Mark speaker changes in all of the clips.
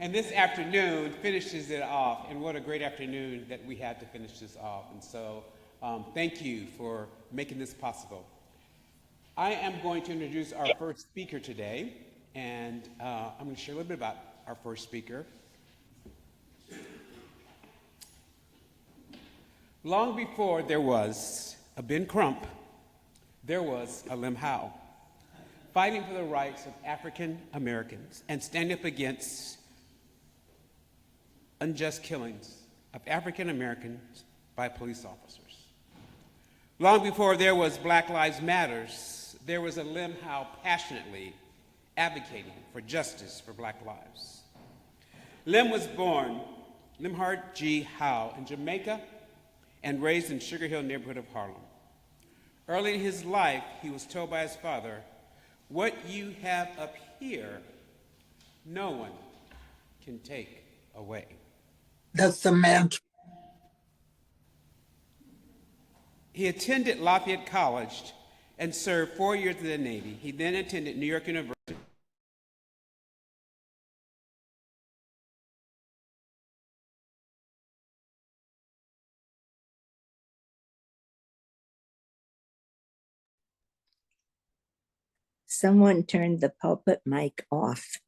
Speaker 1: And this afternoon finishes it off, and what a great afternoon that we had to finish this off. And so thank you for making this possible. I am going to introduce our first speaker today, and I'm going to share a little bit about our first speaker. Long before there was a Ben Crump, there was a Lem Howe, fighting for the rights of African Americans and standing up against unjust killings of African Americans by police officers. Long before there was Black Lives Matters, there was a Lem Howe passionately advocating for justice for Black lives. Lem was born Lemhart G. Howe in Jamaica and raised in Sugar Hill neighborhood of Harlem. Early in his life, he was told by his father, "What you have up here, no one can take away."
Speaker 2: That's the mantra.
Speaker 1: He attended Lafayette College and served 4 years in the Navy. He then attended New York University.
Speaker 3: Someone turned the pulpit mic off.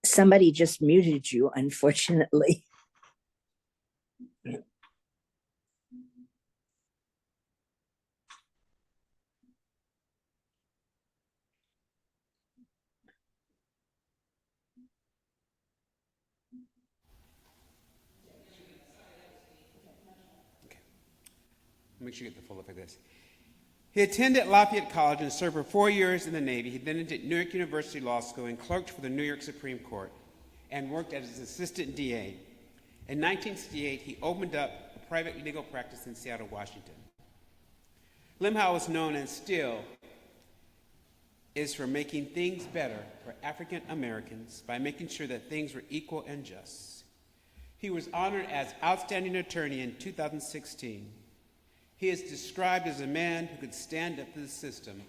Speaker 3: Somebody just muted you, unfortunately.
Speaker 1: Make sure you get the full effect of this. He attended Lafayette College and served for 4 years in the Navy. He then attended New York University Law School and clerked for the New York Supreme Court and worked as an assistant DA. In 1968, he opened up a private legal practice in Seattle, Washington. Lem Howe is known and still is for making things better for African Americans by making sure that things were equal and just. He was honored as Outstanding Attorney in 2016. He is described as a man who could stand up to the system,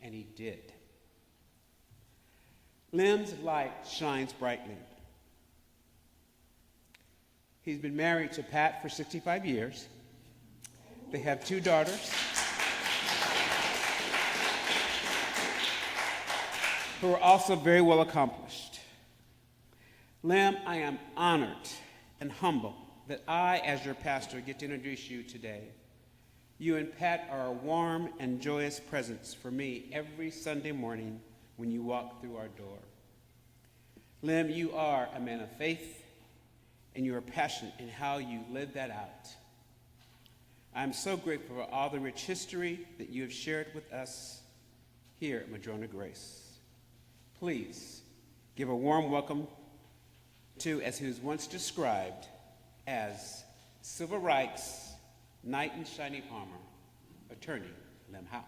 Speaker 1: and he did. Lem's light shines brightly. He's been married to Pat for 65 years. They have 2 daughters who are also very well accomplished. Lem, I am honored and humbled that I, as your pastor, get to introduce you today. You and Pat are a warm and joyous presence for me every Sunday morning when you walk through our door. Lem, you are a man of faith, and you are passionate in how you live that out. I'm so grateful for all the rich history that you have shared with us here at Madrona Grace. Please give a warm welcome to, as he was once described, as civil rights knight in shining armor, Attorney Lem Howe.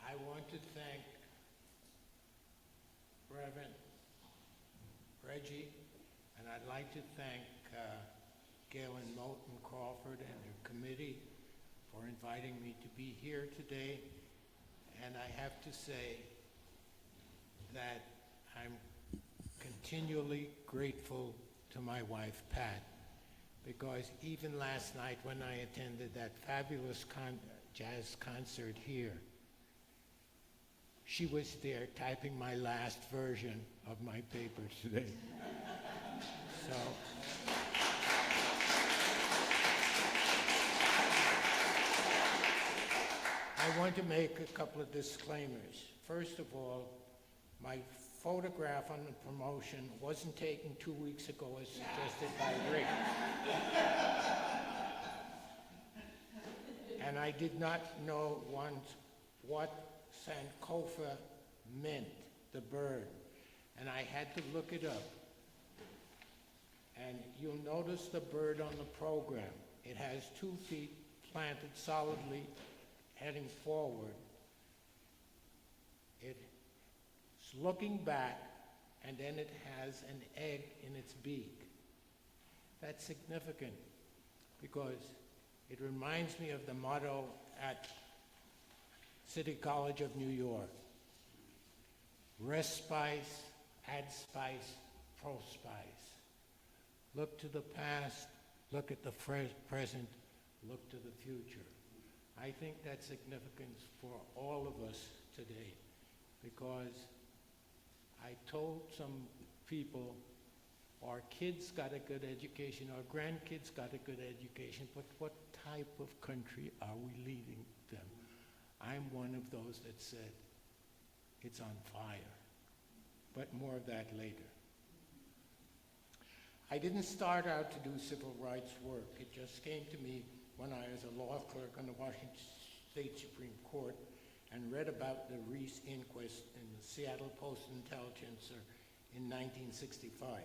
Speaker 4: I want to thank Reverend Reggie, and I'd like to thank Galen Moulton Crawford and her committee for inviting me to be here today. And I have to say that I'm continually grateful to my wife, Pat, because even last night when I attended that fabulous jazz concert here, she was there typing my last version of my papers today. So, I want to make a couple of disclaimers. First of all, my photograph on the promotion wasn't taken 2 weeks ago as suggested by Rick. And I did not know once what Sankofa meant, the bird, and I had to look it up. And you'll notice the bird on the program. It has 2 feet planted solidly, heading forward. It's looking back, and then it has an egg in its beak. That's significant because it reminds me of the motto at City College of New York: rest spice, add spice, prospice. Look to the past, look at the present, look to the future. I think that's significant for all of us today because I told some people our kids got a good education, our grandkids got a good education, but what type of country are we leaving them? I'm one of those that said it's on fire, but more of that later. I didn't start out to do civil rights work. It just came to me when I was a law clerk on the Washington State Supreme Court and read about the Reese inquest in the Seattle Post-Intelligencer in 1965.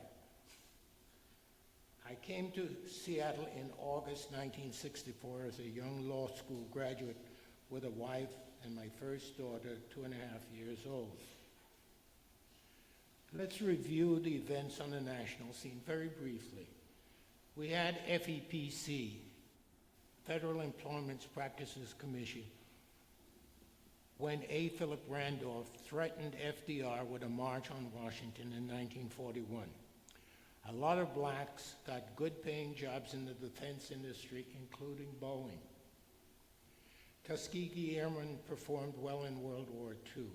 Speaker 4: I came to Seattle in August 1964 as a young law school graduate with a wife and my first daughter, 2.5 years old. Let's review the events on the national scene very briefly. We had FEPC, Federal Employment Practices Commission, when A. Philip Randolph threatened FDR with a march on Washington in 1941. A lot of blacks got good-paying jobs in the defense industry, including Boeing. Tuskegee Airmen performed well in World War II.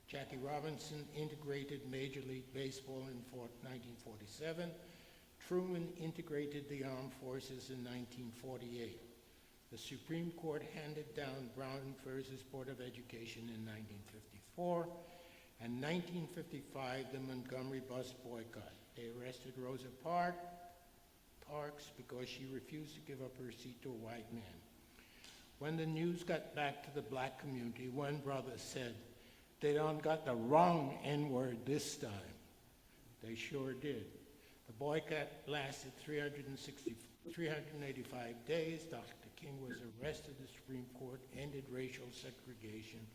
Speaker 4: Jackie Robinson integrated Major League Baseball in 1947. Truman integrated the armed forces in 1948. The Supreme Court handed down Brown versus Board of Education in 1954. And 1955, the Montgomery bus boycott. They arrested Rosa Parks because she refused to give up her seat to a white man. When the news got back to the black community, one brother said, "They done got the wrong N-word this time." They sure did. The boycott lasted 385 days. Dr. King was arrested. The Supreme Court ended racial segregation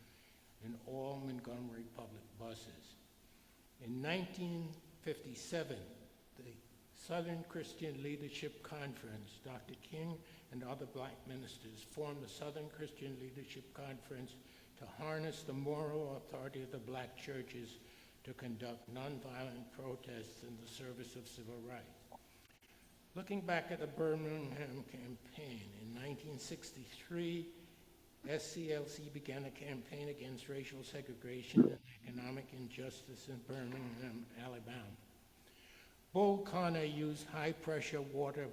Speaker 4: in all Montgomery public buses. In 1957, the Southern Christian Leadership Conference, Dr. King and other black ministers formed the Southern Christian Leadership Conference to harness the moral authority of the black churches to conduct nonviolent protests in the service of civil rights. Looking back at the Birmingham campaign, in 1963, SCLC began a campaign against racial segregation and economic injustice in Birmingham, Alabama. Bull Connor used high-pressure water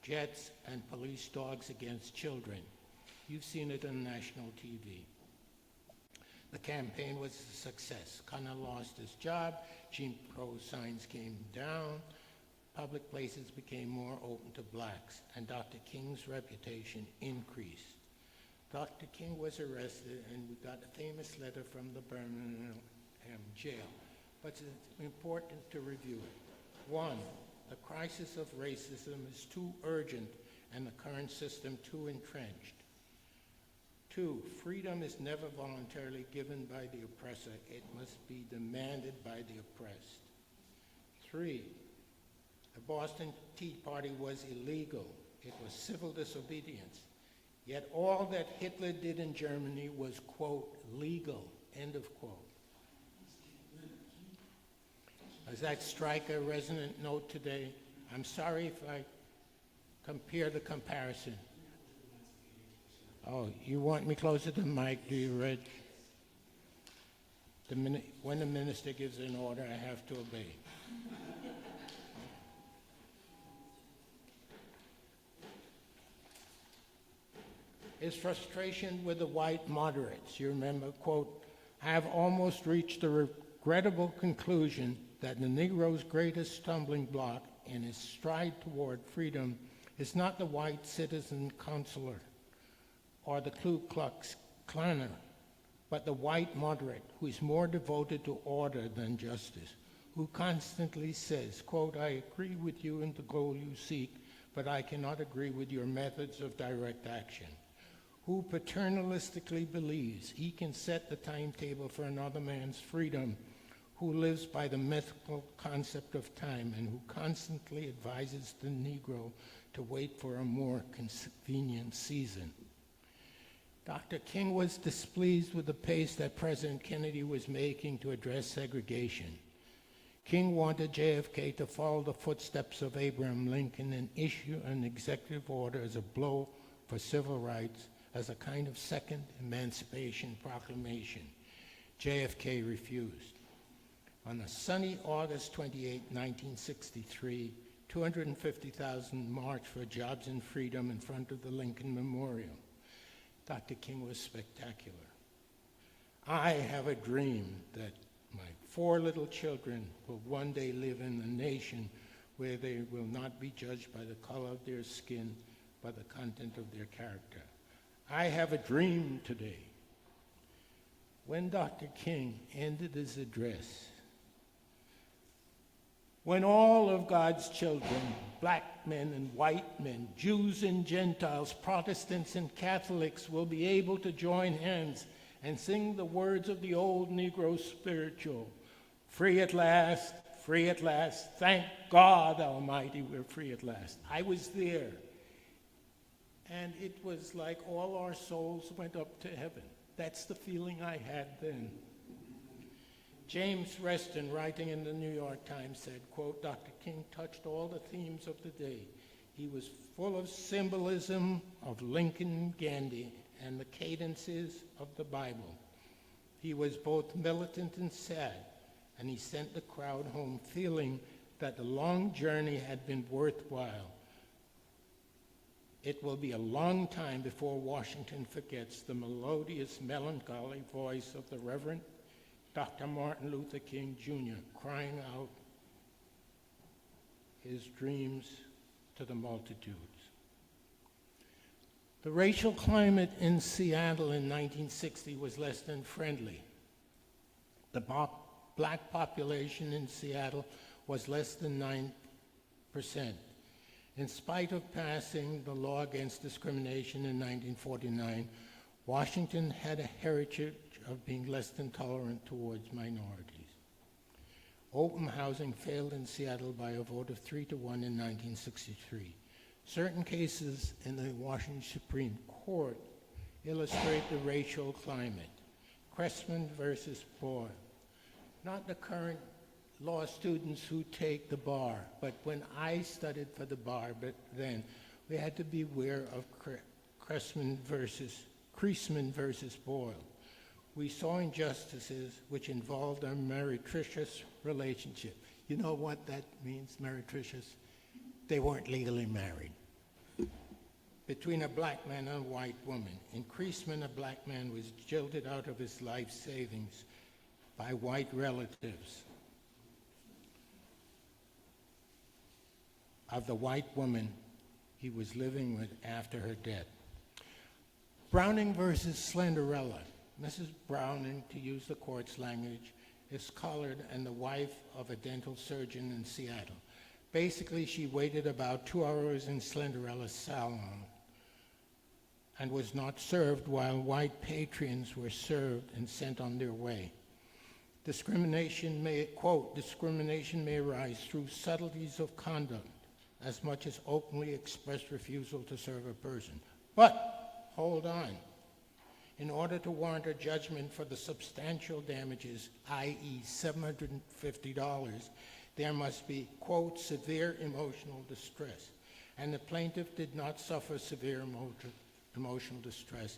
Speaker 4: jets and police dogs against children. You've seen it on national TV. The campaign was a success. Connor lost his job, Jim Crow signs came down, public places became more open to blacks, and Dr. King's reputation increased. Dr. King was arrested, and we got a famous letter from the Birmingham jail, but it's important to review it. One, the crisis of racism is too urgent and the current system too entrenched. Two, freedom is never voluntarily given by the oppressor. It must be demanded by the oppressed. Three, the Boston Tea Party was illegal. It was civil disobedience. Yet all that Hitler did in Germany was, quote, legal, end of quote. Does that strike a resonant note today? I'm sorry if I compare the comparison. Oh, you want me closer to the mic, do you, Reg? When the minister gives an order, I have to obey. His frustration with the white moderates, you remember, quote, have almost reached the regrettable conclusion that the Negro's greatest stumbling block in his stride toward freedom is not the white citizen counselor or the Ku Klux Klaner, but the white moderate who is more devoted to order than justice, who constantly says, quote, "I agree with you in the goal you seek, but I cannot agree with your methods of direct action," who paternalistically believes he can set the timetable for another man's freedom, who lives by the mythical concept of time, and who constantly advises the Negro to wait for a more convenient season. Dr. King was displeased with the pace that President Kennedy was making to address segregation. King wanted JFK to follow the footsteps of Abraham Lincoln and issue an executive order as a blow for civil rights, as a kind of second Emancipation Proclamation. JFK refused. On a sunny August 28, 1963, 250,000 marched for jobs and freedom in front of the Lincoln Memorial. Dr. King was spectacular. "I have a dream that my 4 little children will one day live in a nation where they will not be judged by the color of their skin, but the content of their character. I have a dream today." When Dr. King ended his address, when all of God's children, black men and white men, Jews and Gentiles, Protestants and Catholics, will be able to join hands and sing the words of the old Negro spiritual, "Free at last, thank God Almighty, we're free at last." I was there, and it was like all our souls went up to heaven. That's the feeling I had then. James Reston, writing in the New York Times, said, quote, "Dr. King touched all the themes of the day. He was full of symbolism of Lincoln and Gandhi and the cadences of the Bible. He was both militant and sad, and he sent the crowd home feeling that the long journey had been worthwhile. It will be a long time before Washington forgets the melodious, melancholy voice of the Reverend Dr. Martin Luther King, Jr., crying out his dreams to the multitudes." The racial climate in Seattle in 1960 was less than friendly. The black population in Seattle was less than 9%. In spite of passing the law against discrimination in 1949, Washington had a heritage of being less than tolerant towards minorities. Open housing failed in Seattle by a vote of 3-1 in 1963. Certain cases in the Washington Supreme Court illustrate the racial climate. Cressman versus Boyle. Not the current law students who take the bar, but when I studied for the bar, but then we had to beware of Cressman versus Boyle. We saw injustices which involved a meretricious relationship. You know what that means, meretricious? They weren't legally married. Between a black man and a white woman. In Creasman, a black man was jilted out of his life savings by white relatives of the white woman he was living with after her death. Browning versus Slenderella. Mrs. Browning, to use the court's language, is colored and the wife of a dental surgeon in Seattle. Basically, she waited about 2 hours in Slenderella's salon and was not served while white patrons were served and sent on their way. Discrimination may, quote, "discrimination may arise through subtleties of conduct as much as openly expressed refusal to serve a person." But, hold on. In order to warrant a judgment for the substantial damages, i.e. $750, there must be, quote, "severe emotional distress." And the plaintiff did not suffer severe emotional distress.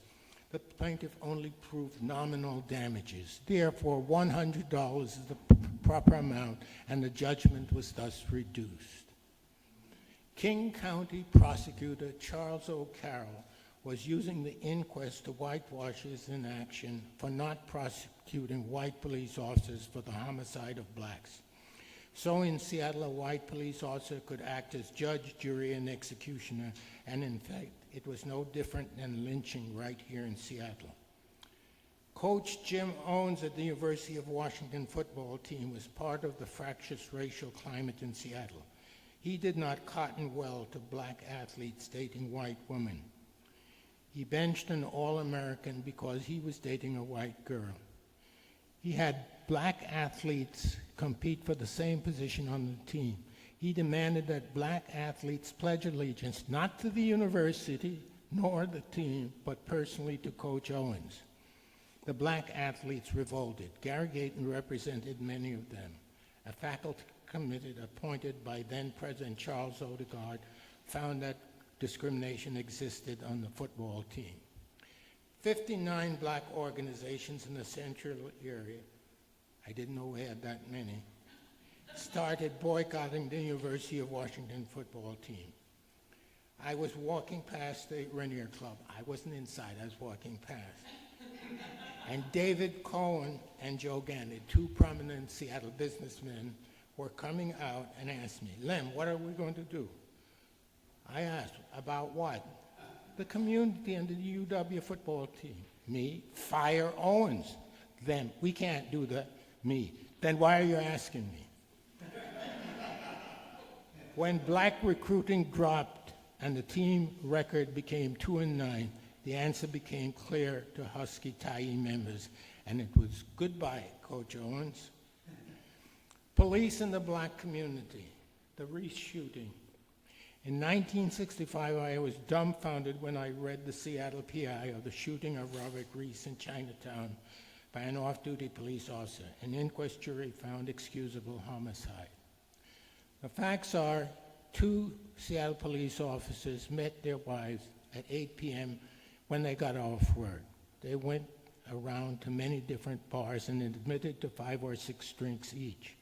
Speaker 4: The plaintiff only proved nominal damages. Therefore, $100 is the proper amount, and the judgment was thus reduced. King County prosecutor Charles O'Carroll was using the inquest to whitewash his inaction for not prosecuting white police officers for the homicide of blacks. So in Seattle, a white police officer could act as judge, jury, and executioner, and in fact, it was no different than lynching right here in Seattle. Coach Jim Owens at the University of Washington football team was part of the fractious racial climate in Seattle. He did not cotton well to black athletes dating white women. He benched an All-American because he was dating a white girl. He had black athletes compete for the same position on the team. He demanded that black athletes pledge allegiance not to the university nor the team, but personally to Coach Owens. The black athletes revolted. Gary Gayton represented many of them. A faculty committee appointed by then-President Charles Odegaard found that discrimination existed on the football team. 59 black organizations in the central area, I didn't know we had that many, started boycotting the University of Washington football team. I was walking past the Rainier Club. I wasn't inside, I was walking past. And David Cohen and Joe Gandy, two prominent Seattle businessmen, were coming out and asked me, Lem, what are we going to do? I asked, about what? The community and the UW football team. Me, fire Owens. Them, we can't do that. Me, then why are you asking me? When black recruiting dropped and the team record became 2-9, the answer became clear to Husky Tyee members, and it was goodbye, Coach Owens. Police in the black community, the Reese shooting. In 1965, I was dumbfounded when I read the Seattle PI of the shooting of Robert Reese in Chinatown by an off-duty police officer. An inquest jury found excusable homicide. The facts are, 2 Seattle police officers met their wives at 8 p.m. when they got off work. They went around to many different bars and admitted to 5 or 6 drinks each.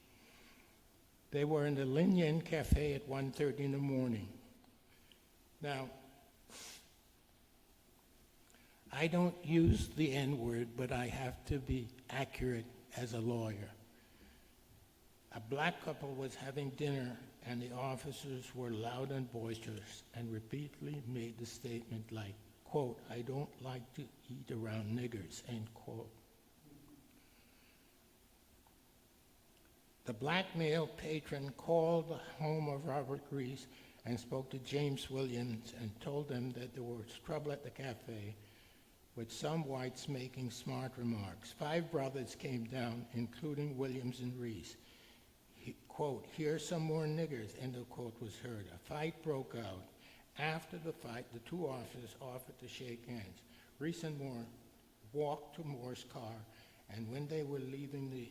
Speaker 4: They were in the Lin Yen Cafe at 1:30 in the morning. Now, I don't use the N-word, but I have to be accurate as a lawyer. A black couple was having dinner, and the officers were loud and boisterous and repeatedly made the statement like, quote, I don't like to eat around niggers, end quote. The black male patron called the home of Robert Reese and spoke to James Williams and told them that there was trouble at the cafe, with some whites making smart remarks. 5 brothers came down, including Williams and Reese. Quote, here's some more niggers, end of quote, was heard. A fight broke out. After the fight, the 2 officers offered to shake hands. Reese and Moore walked to Moore's car, and when they were leaving the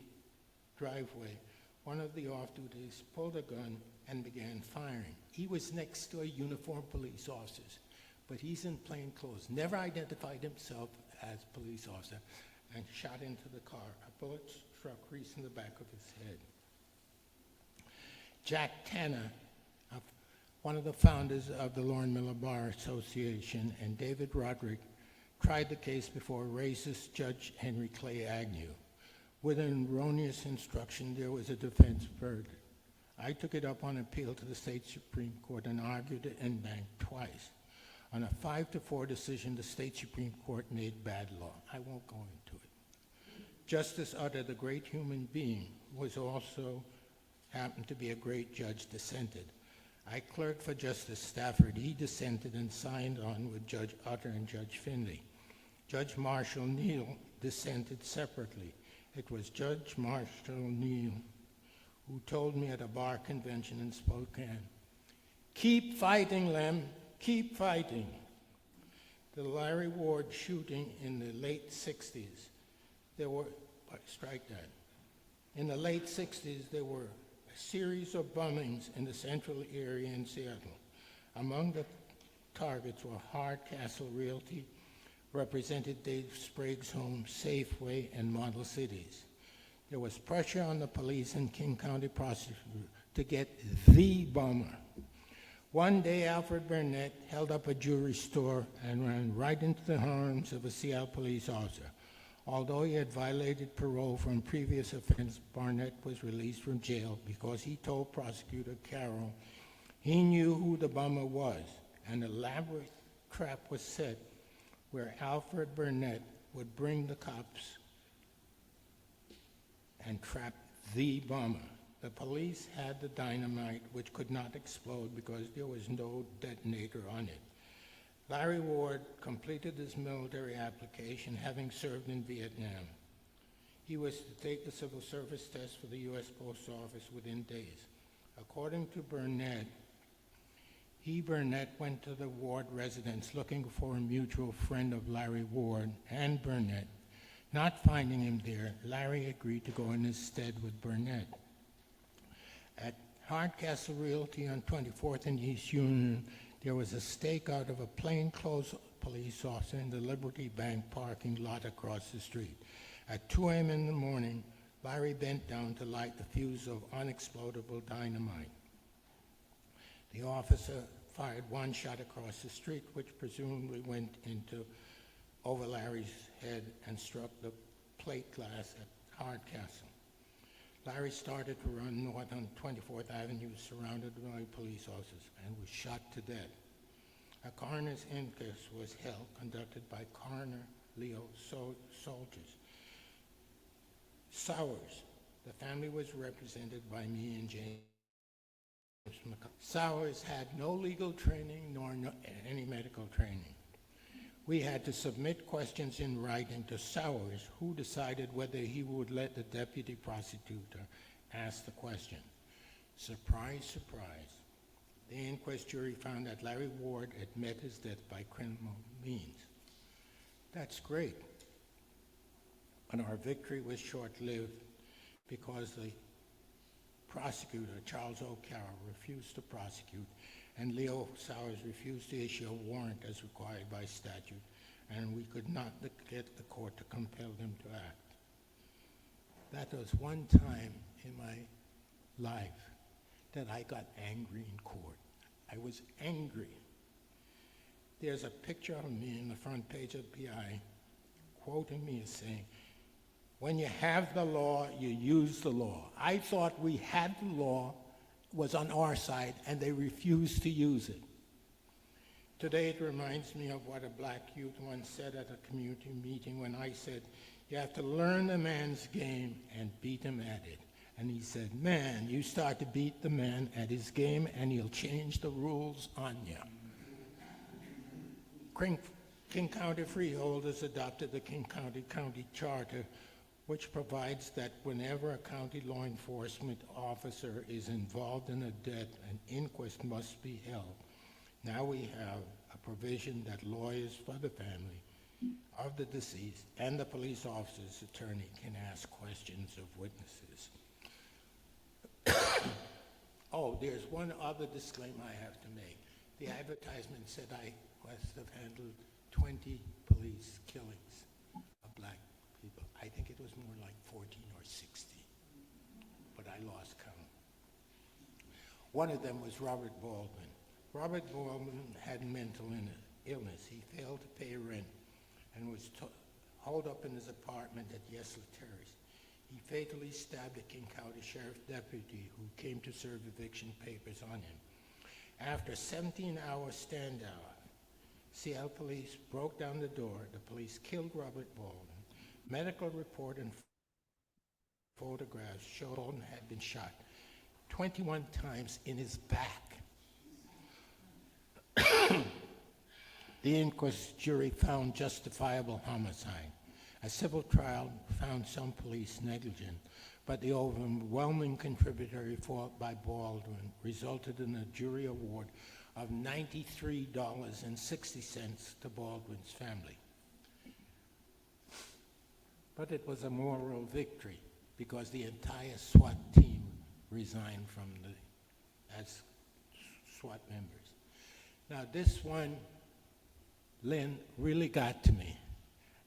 Speaker 4: driveway, one of the off-duties pulled a gun and began firing. He was next to a uniformed police officer, but he's in plain clothes, never identified himself as police officer, and shot into the car. A bullet struck Reese in the back of his head. Jack Tanner, one of the founders of the Lauren Miller Bar Association, and David Roderick tried the case before racist Judge Henry Clay Agnew. With an erroneous instruction, there was a defense verdict. I took it up on appeal to the state Supreme Court and argued it en banc twice. On a 5-4 decision, the state Supreme Court made bad law. I won't go into it. Justice Utter, the great human being, was also happened to be a great judge, dissented. I clerked for Justice Stafford. He dissented and signed on with Judge Utter and Judge Finley. Judge Marshall Neal dissented separately. It was Judge Marshall Neal who told me at a bar convention in Spokane, keep fighting, Lem, keep fighting. The Larry Ward shooting in the late 60s, there were, strike that. In the late 60s, there were a series of bombings in the central area in Seattle. Among the targets were Hardcastle Realty, represented Dave Sprague's home, Safeway, and Model Cities. There was pressure on the police and King County prosecutor to get the bomber. One day, Alfred Burnett held up a jewelry store and ran right into the arms of a Seattle police officer. Although he had violated parole from previous offense, Barnett was released from jail because he told prosecutor Carroll he knew who the bomber was. An elaborate trap was set where Alfred Burnett would bring the cops and trap the bomber. The police had the dynamite, which could not explode because there was no detonator on it. Larry Ward completed his military application, having served in Vietnam. He was to take the civil service test for the U.S. Post Office within days. According to Burnett, Burnett went to the Ward residence looking for a mutual friend of Larry Ward and Burnett. Not finding him there, Larry agreed to go in his stead with Burnett. At Hardcastle Realty on 24th and East Union, there was a stakeout of a plainclothes police officer in the Liberty Bank parking lot across the street. At 2 a.m. in the morning, Larry bent down to light the fuse of unexplodable dynamite. The officer fired one shot across the street, which presumably went over Larry's head and struck the plate glass at Hardcastle. Larry started to run north on 24th Avenue, surrounded by police officers, and was shot to death. A coroner's inquest was held, conducted by Coroner Leo Soldiers. Sowers. The family was represented by me and James McCullough. Sowers had no legal training nor any medical training. We had to submit questions in writing to Sowers, who decided whether he would let the deputy prosecutor ask the question. Surprise, surprise. The inquest jury found that Larry Ward had met his death by criminal means. That's great. But our victory was short-lived because the prosecutor, Charles O'Carroll, refused to prosecute, and Leo Sowers refused to issue a warrant as required by statute, and we could not get the court to compel them to act. That was one time in my life that I got angry in court. I was angry. There's a picture of me in the front page of PI quoting me as saying, "When you have the law, you use the law." I thought we had the law, was on our side, and they refused to use it. Today it reminds me of what a black youth once said at a community meeting when I said, "You have to learn the man's game and beat him at it." And he said, "Man, you start to beat the man at his game and he'll change the rules on you." King County freeholders adopted the King County Charter, which provides that whenever a county law enforcement officer is involved in a death, an inquest must be held. Now we have a provision that lawyers for the family of the deceased and the police officer's attorney can ask questions of witnesses. Oh, there's one other disclaimer I have to make. The advertisement said I must have handled 20 police killings of black people. I think it was more like 14 or 16, but I lost count. One of them was Robert Baldwin. Robert Baldwin had mental illness. He failed to pay rent and was holed up in his apartment at Yesler Terrace. He fatally stabbed a King County Sheriff deputy who came to serve eviction papers on him. After a 17-hour standoff, Seattle police broke down the door. The police killed Robert Baldwin. Medical report and photographs showed Baldwin had been shot 21 times in his back. The inquest jury found justifiable homicide. A civil trial found some police negligent, but the overwhelming contributory fault by Baldwin resulted in a jury award of $93.60 to Baldwin's family. But it was a moral victory because the entire SWAT team resigned as SWAT members. Now this one, Lynn, really got to me,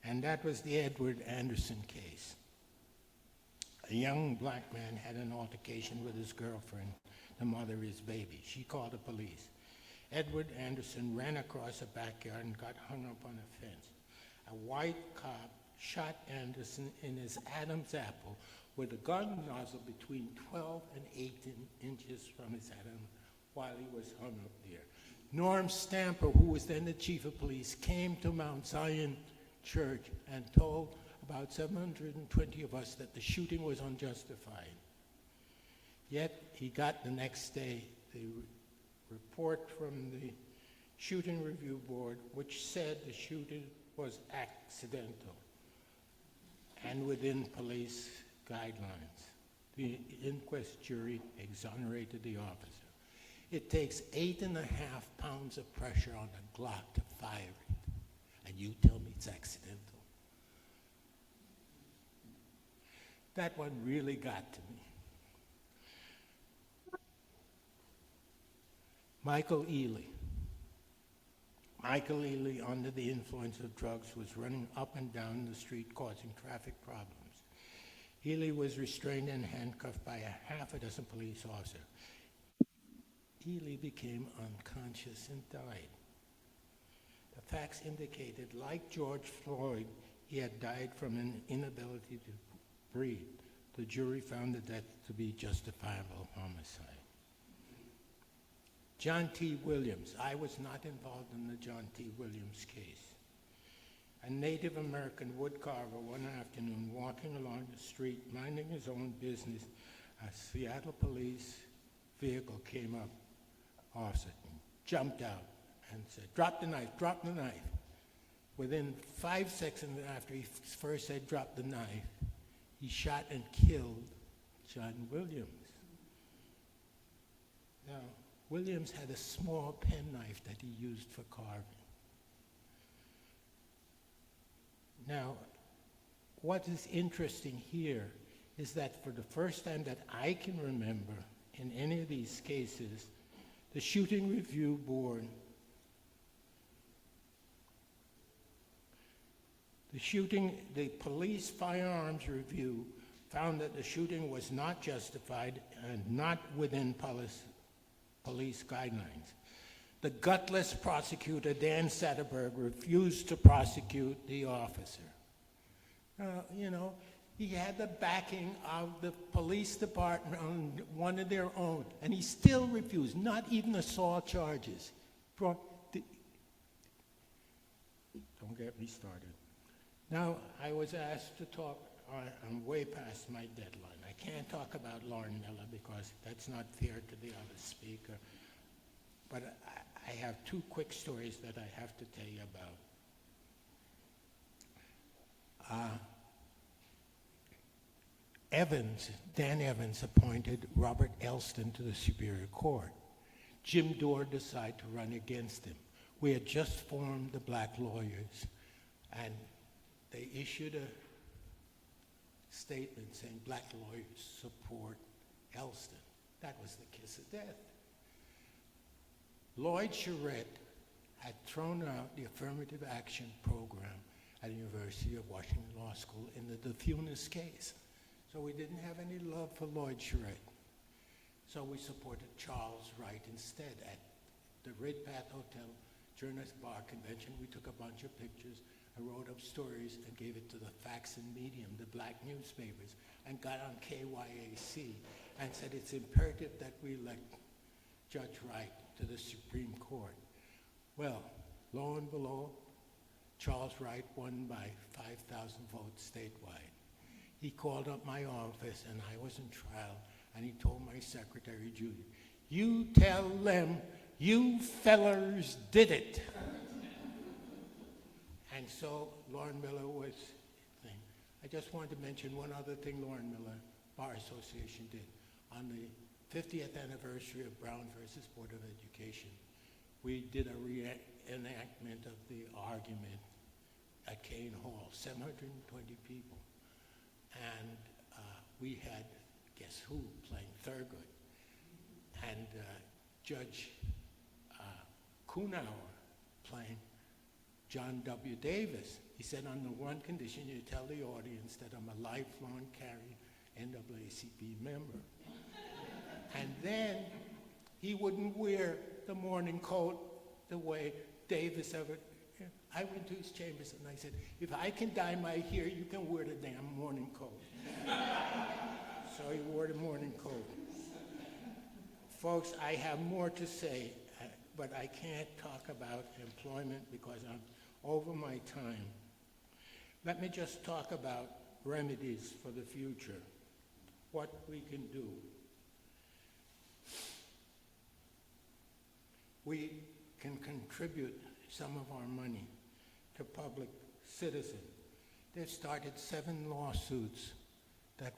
Speaker 4: and that was the Edward Anderson case. A young black man had an altercation with his girlfriend, the mother of his baby. She called the police. Edward Anderson ran across a backyard and got hung up on a fence. A white cop shot Anderson in his Adam's apple with a gun nozzle between 12 and 18 inches from his Adam while he was hung up there. Norm Stamper, who was then the chief of police, came to Mount Zion Church and told about 720 of us that the shooting was unjustified. Yet he got the next day the report from the Shooting Review Board, which said the shooting was accidental and within police guidelines. The inquest jury exonerated the officer. It takes 8.5 pounds of pressure on a Glock to fire it, and you tell me it's accidental. That one really got to me. Michael Ealy. Michael Ealy, under the influence of drugs, was running up and down the street causing traffic problems. Ealy was restrained and handcuffed by a half a dozen police officers. Ealy became unconscious and died. The facts indicated, like George Floyd, he had died from an inability to breathe. The jury found the death to be justifiable homicide. John T. Williams. I was not involved in the John T. Williams case. A Native American woodcarver one afternoon walking along the street, minding his own business, a Seattle police vehicle came up, officer, jumped out and said, "Drop the knife, drop the knife." Within 5 seconds after he first said, "Drop the knife," he shot and killed John Williams. Now, Williams had a small penknife that he used for carving. Now, what is interesting here is that for the first time that I can remember in any of these cases, the Shooting Review Board, the police firearms review found that the shooting was not justified and not within police guidelines. The gutless prosecutor, Dan Satterberg, refused to prosecute the officer. He had the backing of the police department on one of their own, and he still refused, not even assault charges. Don't get me started. Now, I was asked to talk, I'm way past my deadline. I can't talk about Lauren Miller because that's not fair to the other speaker. But I have two quick stories that I have to tell you about. Dan Evans appointed Robert Elston to the Superior Court. Jim Dore decided to run against him. We had just formed the Black Lawyers, and they issued a statement saying Black lawyers support Elston. That was the kiss of death. Lloyd Charette had thrown out the affirmative action program at the University of Washington Law School in the DeFunis case. So we didn't have any love for Lloyd Charette. So we supported Charles Wright instead. At the Ridpath Hotel during a bar convention, we took a bunch of pictures and wrote up stories and gave it to the Facts and Medium, the black newspapers, and got on KYAC and said it's imperative that we elect Judge Wright to the Supreme Court. Well, lo and behold, Charles Wright won by 5,000 votes statewide. He called up my office, and I was in trial, and he told my secretary, Judy, "You tell them you fellers did it." And so Lauren Miller was thing. I just wanted to mention one other thing Lauren Miller Bar Association did. On the 50th anniversary of Brown versus Board of Education, we did a reenactment of the argument at Kane Hall, 720 people. And we had, guess who, playing Thurgood. And Judge Kuhnauer playing John W. Davis. He said, on the one condition, you tell the audience that I'm a lifelong carrying NAACP member. And then he wouldn't wear the morning coat the way Davis ever. I went to his chambers and I said, if I can dye my hair, you can wear the damn morning coat. So he wore the morning coat. Folks, I have more to say, but I can't talk about employment because I'm over my time. Let me just talk about remedies for the future, what we can do. We can contribute some of our money to Public Citizen. They've started 7 lawsuits that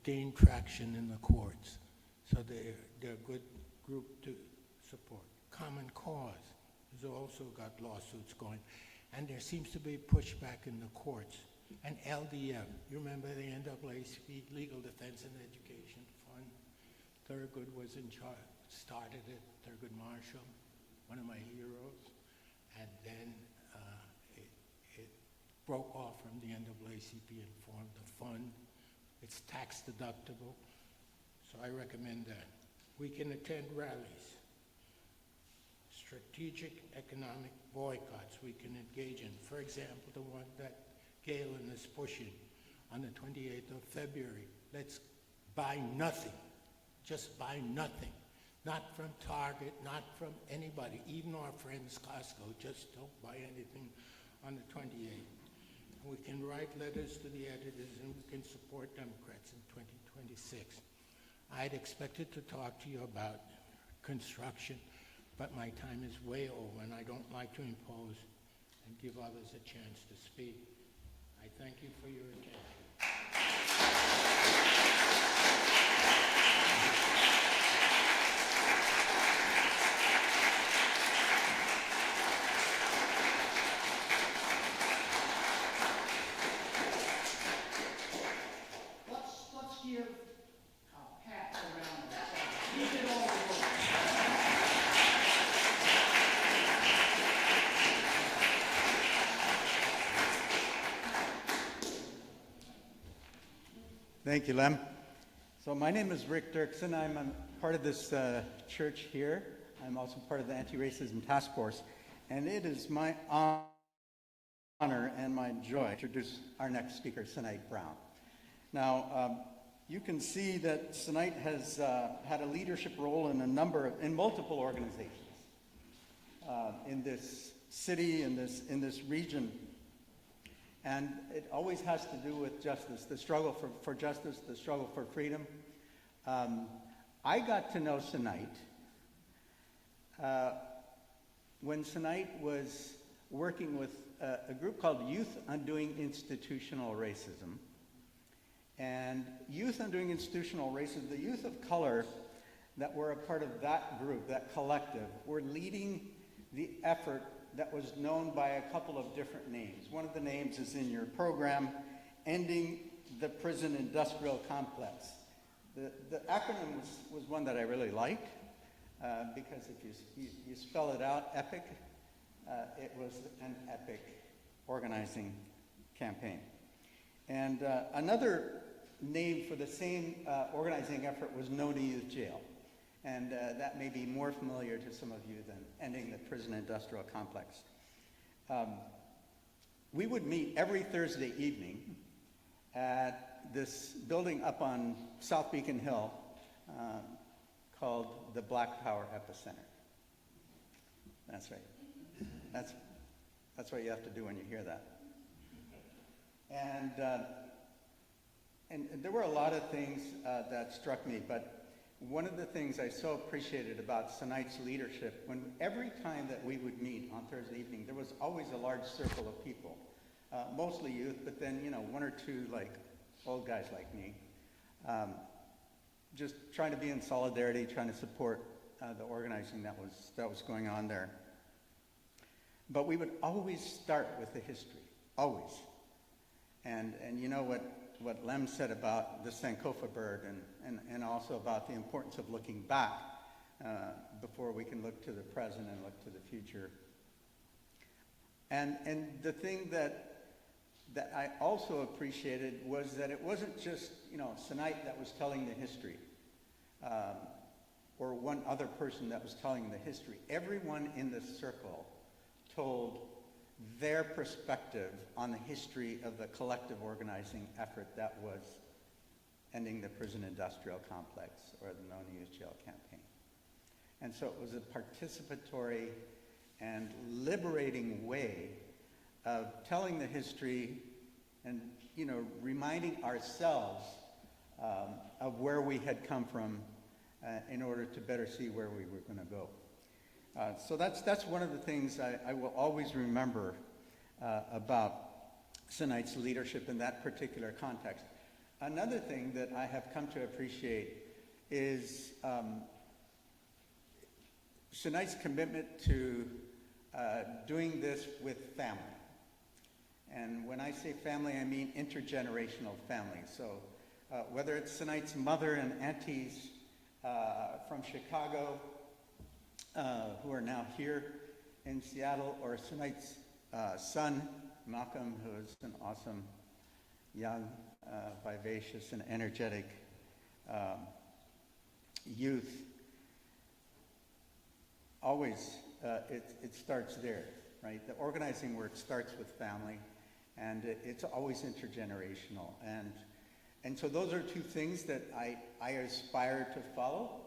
Speaker 4: gained traction in the courts. So they're a good group to support. Common Cause has also got lawsuits going. And there seems to be pushback in the courts. And LDF, you remember the NAACP, Legal Defense and Education Fund? Thurgood was in charge, started it, Thurgood Marshall, one of my heroes. And then it broke off from the NAACP and formed a fund. It's tax deductible. So I recommend that. We can attend rallies. Strategic economic boycotts we can engage in. For example, the one that Galen is pushing on the 28th of February. Let's buy nothing. Just buy nothing. Not from Target, not from anybody, even our friends Costco. Just don't buy anything on the 28th. We can write letters to the editors and we can support Democrats in 2026. I'd expected to talk to you about construction, but my time is way over and I don't like to impose and give others a chance to speak. I thank you for your attention.
Speaker 1: Let's give a pat around ourselves. He did all the work.
Speaker 5: Thank you, Lem. So my name is Rick Dirksen. I'm a part of this church here. I'm also part of the Anti-Racism Task Force. And it is my honor and my joy to introduce our next speaker, Senite Brown. Now, you can see that Senite has had a leadership role in multiple organizations in this city, in this region. And it always has to do with justice, the struggle for justice, the struggle for freedom. I got to know Senite when Senite was working with a group called Youth Undoing Institutional Racism. And Youth Undoing Institutional Racism, the youth of color that were a part of that group, that collective, were leading the effort that was known by a couple of different names. One of the names is in your program, Ending the Prison Industrial Complex. The acronym was one that I really liked, because if you spell it out, EPIC, it was an epic organizing campaign. And another name for the same organizing effort was No to Youth Jail. And that may be more familiar to some of you than Ending the Prison Industrial Complex. We would meet every Thursday evening at this building up on South Beacon Hill called the Black Power Epicenter. That's right. That's what you have to do when you hear that. And there were a lot of things that struck me, but one of the things I so appreciated about Senite's leadership, every time that we would meet on Thursday evening, there was always a large circle of people, mostly youth, but then, one or two like old guys like me, just trying to be in solidarity, trying to support the organizing that was going on there. But we would always start with the history, always. And you know what Lem said about the Sankofa bird and also about the importance of looking back before we can look to the present and look to the future. And the thing that I also appreciated was that it wasn't just, Senite that was telling the history. or one other person that was telling the history. Everyone in the circle told their perspective on the history of the collective organizing effort that was ending the prison industrial complex, or the No News Jail campaign. And so it was a participatory and liberating way of telling the history and, reminding ourselves of where we had come from in order to better see where we were going to go. So that's one of the things I will always remember about Sonite's leadership in that particular context. Another thing that I have come to appreciate is Sonite's commitment to doing this with family. And when I say family, I mean intergenerational family. So whether it's Sonite's mother and aunties from Chicago, who are now here in Seattle, or Sonite's son, Malcolm, who is an awesome, young, vivacious, and energetic youth. Always, it starts there, right? The organizing work starts with family, and it's always intergenerational. And so those are two things that I aspire to follow.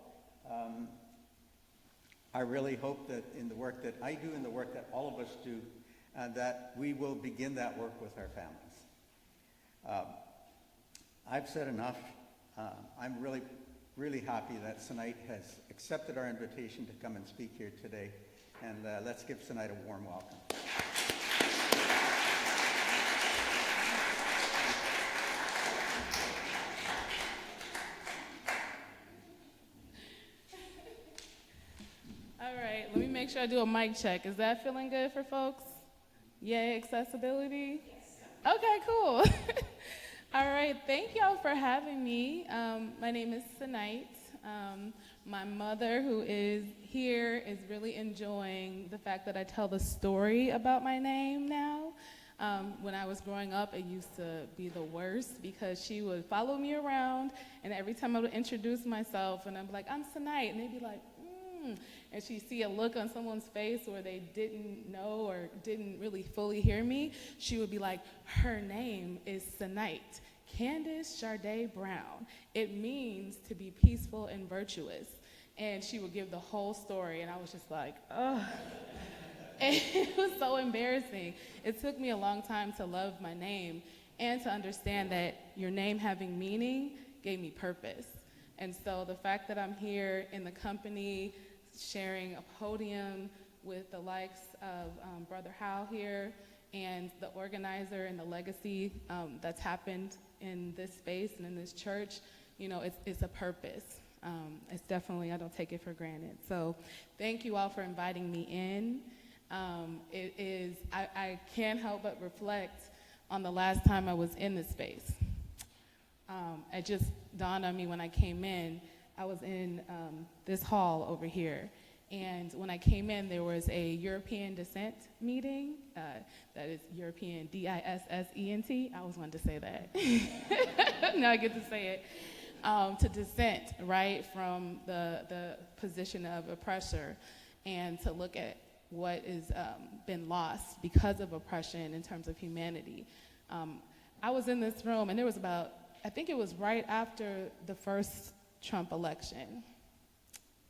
Speaker 5: I really hope that in the work that I do and the work that all of us do, that we will begin that work with our families. I've said enough. I'm really happy that Sonite has accepted our invitation to come and speak here today. And let's give Sonite a warm welcome.
Speaker 6: All right, let me make sure I do a mic check. Is that feeling good for folks? Yay, accessibility? Yes. Okay, cool. All right, thank y'all for having me. My name is Sonite. My mother, who is here, is really enjoying the fact that I tell the story about my name now. When I was growing up, it used to be the worst because she would follow me around, and every time I would introduce myself, and I'd be like, I'm Sonite, and they'd be like, and she'd see a look on someone's face where they didn't know or didn't really fully hear me. She would be like, her name is Sonite, Candace Jardé Brown. It means to be peaceful and virtuous. And she would give the whole story, and I was just like, ugh. And it was so embarrassing. It took me a long time to love my name and to understand that your name having meaning gave me purpose. And so the fact that I'm here in the company, sharing a podium with the likes of Brother Hal here, and the organizer and the legacy that's happened in this space and in this church, it's a purpose. It's definitely, I don't take it for granted. So thank you all for inviting me in. I can't help but reflect on the last time I was in this space. It just dawned on me when I came in. I was in this hall over here, and when I came in, there was a European Dissent meeting. That is European, D-I-S-S-E-N-T. I always wanted to say that. Now I get to say it. To dissent, right, from the position of oppressor, and to look at what has been lost because of oppression in terms of humanity. I was in this room, and there was I think it was right after the first Trump election.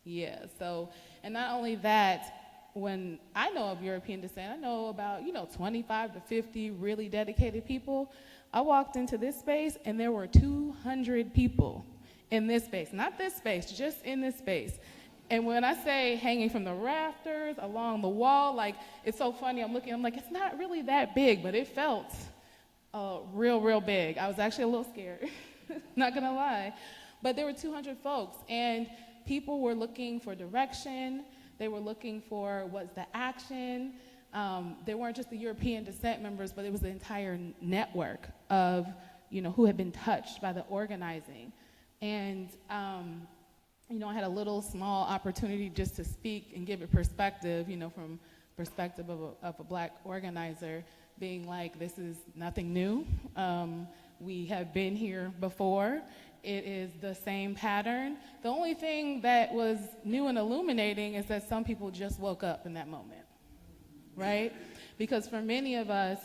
Speaker 6: Yeah, so, and not only that, when I know of European Dissent, I know about, 25 to 50 really dedicated people. I walked into this space, and there were 200 people in this space. Not this space, just in this space. And when I say hanging from the rafters, along the wall, it's so funny, I'm like, it's not really that big, but it felt real big. I was actually a little scared, not gonna lie. But there were 200 folks, and people were looking for direction. They were looking for what's the action. They weren't just the European Dissent members, but it was the entire network of, who had been touched by the organizing. And, I had a little small opportunity just to speak and give it perspective, from perspective of a Black organizer, being like, this is nothing new. We have been here before, It is the same pattern. The only thing that was new and illuminating is that some people just woke up in that moment, right? Because for many of us,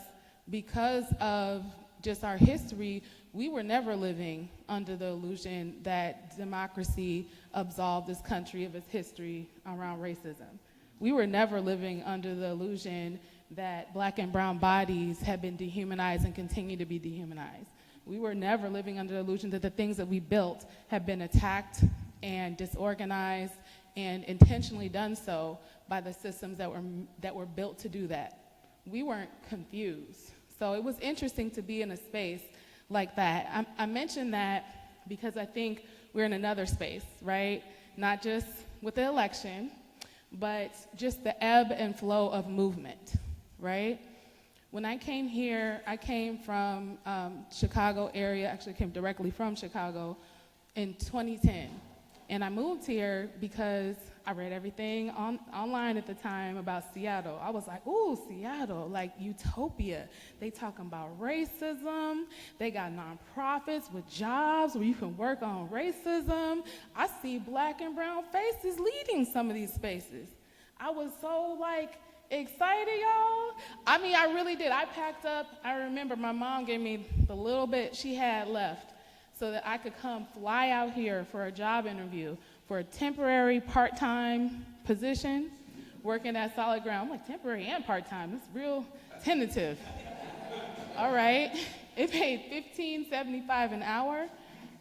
Speaker 6: because of just our history, we were never living under the illusion that democracy absolved this country of its history around racism. We were never living under the illusion that black and brown bodies had been dehumanized and continue to be dehumanized. We were never living under the illusion that the things that we built have been attacked and disorganized and intentionally done so by the systems that were built to do that. We weren't confused. So it was interesting to be in a space like that. I mentioned that because I think we're in another space, right? Not just with the election, but just the ebb and flow of movement, right? When I came here, I came from Chicago area, actually came directly from Chicago in 2010. And I moved here because I read everything online at the time about Seattle. I was like, ooh, Seattle, like utopia. They talking about racism. They got nonprofits with jobs where you can work on racism. I see black and brown faces leading some of these spaces. I was so like, excited, y'all. I mean, I really did. I packed up. I remember my mom gave me the little bit she had left so that I could come fly out here for a job interview for a temporary part-time position working at Solid Ground. I'm like, temporary and part-time. It's real tentative. All right. It paid $15.75 an hour.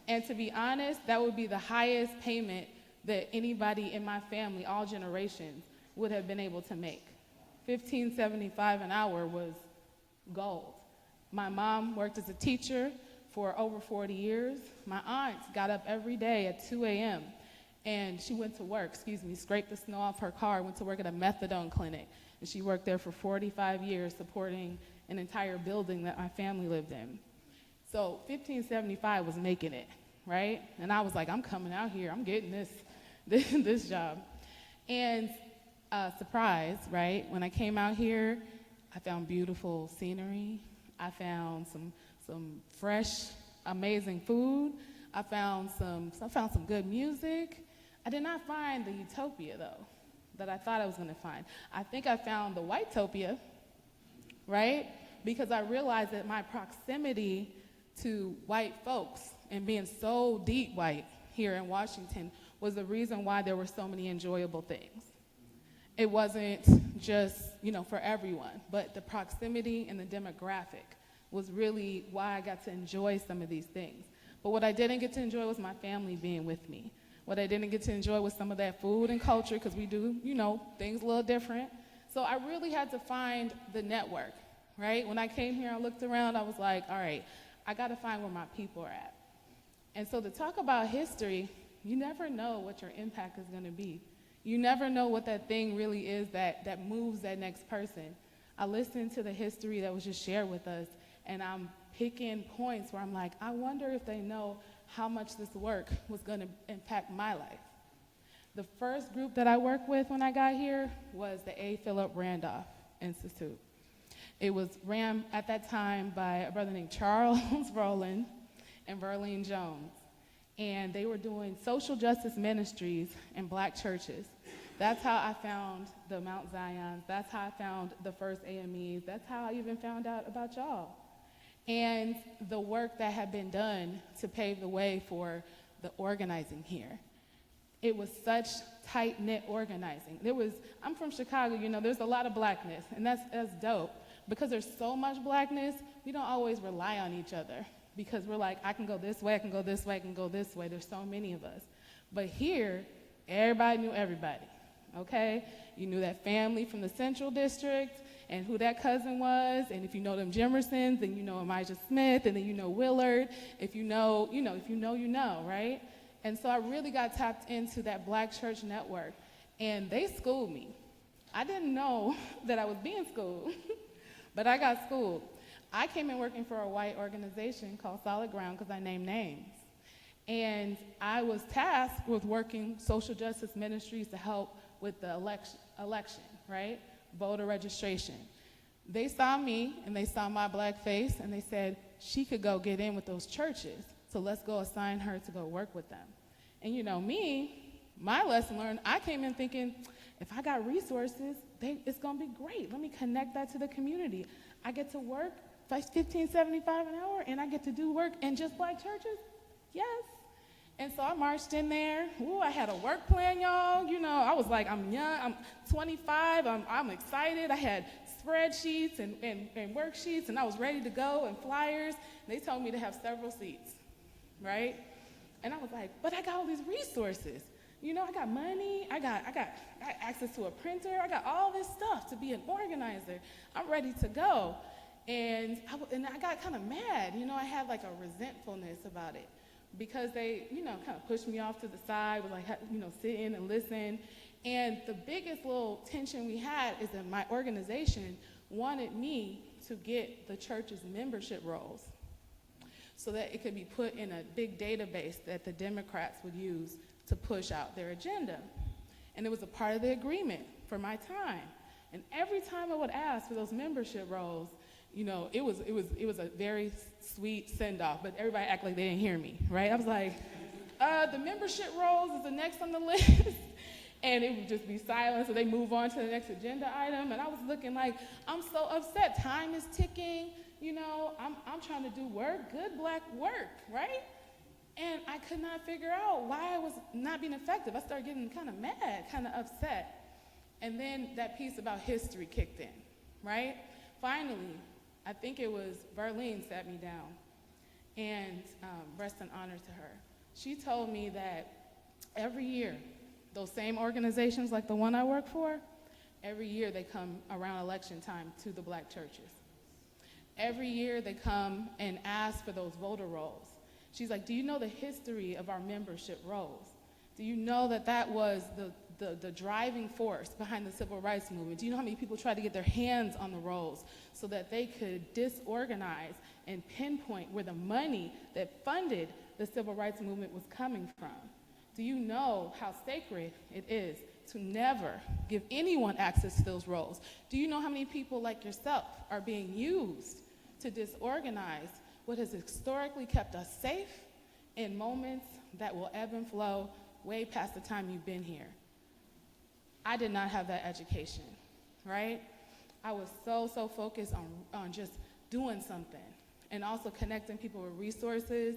Speaker 6: And to be honest, that would be the highest payment that anybody in my family, all generations, would have been able to make. $15.75 an hour was gold. My mom worked as a teacher for over 40 years. My aunt got up every day at 2 a.m. and she went to work, scraped the snow off her car, went to work at a methadone clinic. And she worked there for 45 years supporting an entire building that my family lived in. So $15.75 was making it, right? And I was like, I'm coming out here, I'm getting this job. And surprise, right? When I came out here, I found beautiful scenery. I found some fresh, amazing food. I found some good music. I did not find the utopia though, that I thought I was gonna find. I think I found the whitetopia, right? Because I realized that my proximity to white folks and being so deep white here in Washington was the reason why there were so many enjoyable things. It wasn't just, for everyone, but the proximity and the demographic was really why I got to enjoy some of these things. But what I didn't get to enjoy was my family being with me. What I didn't get to enjoy was some of that food and culture, because we do, things a little different. So I really had to find the network, right? When I came here, I looked around, I was like, all right, I gotta find where my people are at. And so to talk about history, you never know what your impact is gonna be. You never know what that thing really is that moves that next person. I listened to the history that was just shared with us, and I'm picking points where I'm like, I wonder if they know how much this work was gonna impact my life. The first group that I worked with when I got here was the A. Philip Randolph Institute. It was ran at that time by a brother named Charles Rowland and Verlene Jones. And they were doing social justice ministries in black churches. That's how I found the Mount Zions. That's how I found the first AMEs. That's how I even found out about y'all. And the work that had been done to pave the way for the organizing here. It was such tight-knit organizing. I'm from Chicago, there's a lot of blackness, and that's dope. Because there's so much blackness, we don't always rely on each other. Because we're like, I can go this way, I can go this way, I can go this way. There's so many of us. But here, everybody knew everybody, okay? You knew that family from the Central District and who that cousin was. And if you know them Jimersons, then you know Elijah Smith, and then you know Willard. If you know, you know, right? And so I really got tapped into that black church network. And they schooled me. I didn't know that I was being schooled, but I got schooled. I came in working for a white organization called Solid Ground because I named names. And I was tasked with working social justice ministries to help with the election, right? Voter registration. They saw me and they saw my black face and they said, she could go get in with those churches. So let's go assign her to go work with them. And you know me, my lesson learned, I came in thinking, if I got resources, it's gonna be great. Let me connect that to the community. I get to work $15.75 an hour, and I get to do work in just Black churches? Yes. And so I marched in there. Ooh, I had a work plan, y'all. You know, I was like, I'm young, I'm 25, I'm excited. I had spreadsheets and worksheets, and I was ready to go, and flyers. They told me to have several seats, right? And I was like, but I got all these resources. You know, I got money, I got access to a printer, I got all this stuff to be an organizer. I'm ready to go. And I got kind of mad. You know, I had like a resentfulness about it because they, you know, kind of pushed me off to the side, was like, you know, sit in and listen. And the biggest little tension we had is that my organization wanted me to get the church's membership rolls so that it could be put in a big database that the Democrats would use to push out their agenda. And it was a part of the agreement for my time. And every time I would ask for those membership rolls, you know, it was a very sweet send-off, but everybody acted like they didn't hear me, right? I was like, the membership rolls is the next on the list. And it would just be silent, so they move on to the next agenda item. And I was looking like, I'm so upset. Time is ticking. You know, I'm trying to do work, good Black work, right? And I could not figure out why I was not being effective. I started getting kind of mad, kind of upset. And then that piece about history kicked in, right? Finally, I think it was Verlene sat me down, and rest in honor to her. She told me that every year, those same organizations like the one I work for, every year they come around election time to the Black churches. Every year they come and ask for those voter rolls. She's like, do you know the history of our membership rolls? Do you know that that was the driving force behind the civil rights movement? Do you know how many people tried to get their hands on the rolls so that they could disorganize and pinpoint where the money that funded the civil rights movement was coming from? Do you know how sacred it is to never give anyone access to those rolls? Do you know how many people like yourself are being used to disorganize what has historically kept us safe in moments that will ebb and flow way past the time you've been here? I did not have that education, right? I was so focused on just doing something and also connecting people with resources.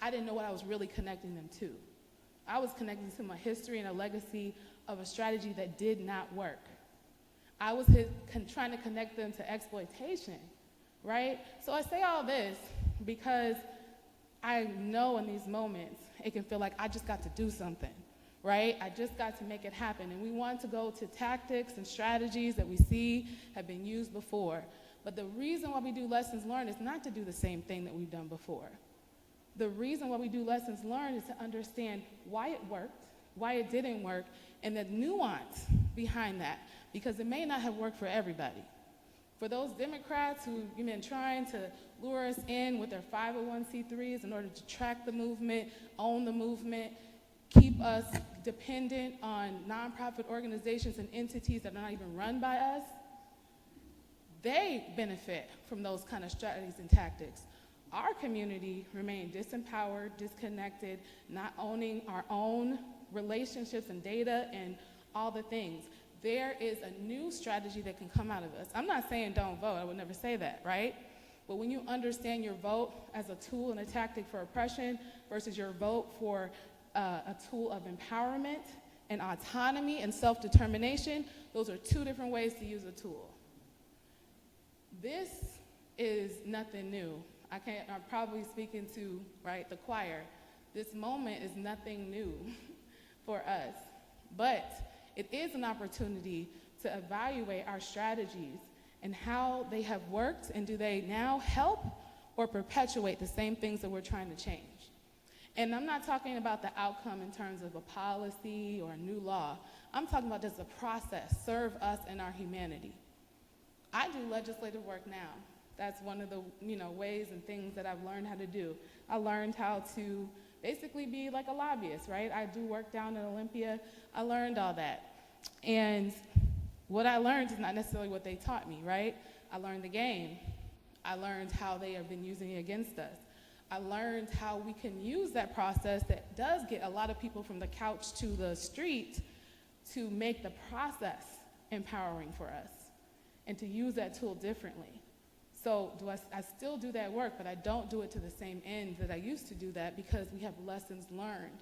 Speaker 6: I didn't know what I was really connecting them to. I was connecting to my history and a legacy of a strategy that did not work. I was trying to connect them to exploitation, right? So I say all this because I know in these moments it can feel like I just got to do something, right? I just got to make it happen. And we want to go to tactics and strategies that we see have been used before. But the reason why we do lessons learned is not to do the same thing that we've done before. The reason why we do lessons learned is to understand why it worked, why it didn't work, and the nuance behind that, because it may not have worked for everybody. For those Democrats who've been trying to lure us in with their 501c3s in order to track the movement, own the movement, keep us dependent on nonprofit organizations and entities that are not even run by us, they benefit from those kind of strategies and tactics. Our community remained disempowered, disconnected, not owning our own relationships and data and all the things. There is a new strategy that can come out of us. I'm not saying don't vote, I would never say that, right? But when you understand your vote as a tool and a tactic for oppression versus your vote for a tool of empowerment and autonomy and self-determination, those are two different ways to use a tool. This is nothing new. I'm probably speaking to, right, the choir. This moment is nothing new for us, but it is an opportunity to evaluate our strategies and how they have worked, and do they now help or perpetuate the same things that we're trying to change? And I'm not talking about the outcome in terms of a policy or a new law. I'm talking about, does the process serve us and our humanity? I do legislative work now. That's one of the ways and things that I've learned how to do. I learned how to basically be like a lobbyist, right? I do work down in Olympia. I learned all that. And what I learned is not necessarily what they taught me, right? I learned the game. I learned how they have been using it against us. I learned how we can use that process that does get a lot of people from the couch to the street to make the process empowering for us and to use that tool differently. So I still do that work, but I don't do it to the same end that I used to do that because we have lessons learned.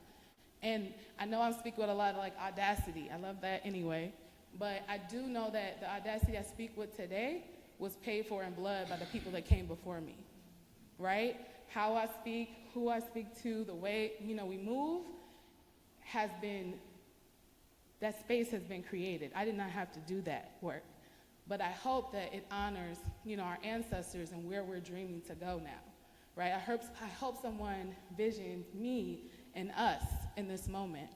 Speaker 6: And I know I'm speaking with a lot of like audacity. I love that anyway. But I do know that the audacity I speak with today was paid for in blood by the people that came before me, right? How I speak, who I speak to, the way, we move has been, that space has been created. I did not have to do that work. But I hope that it honors, our ancestors and where we're dreaming to go now, right? I hope someone visions me and us in this moment.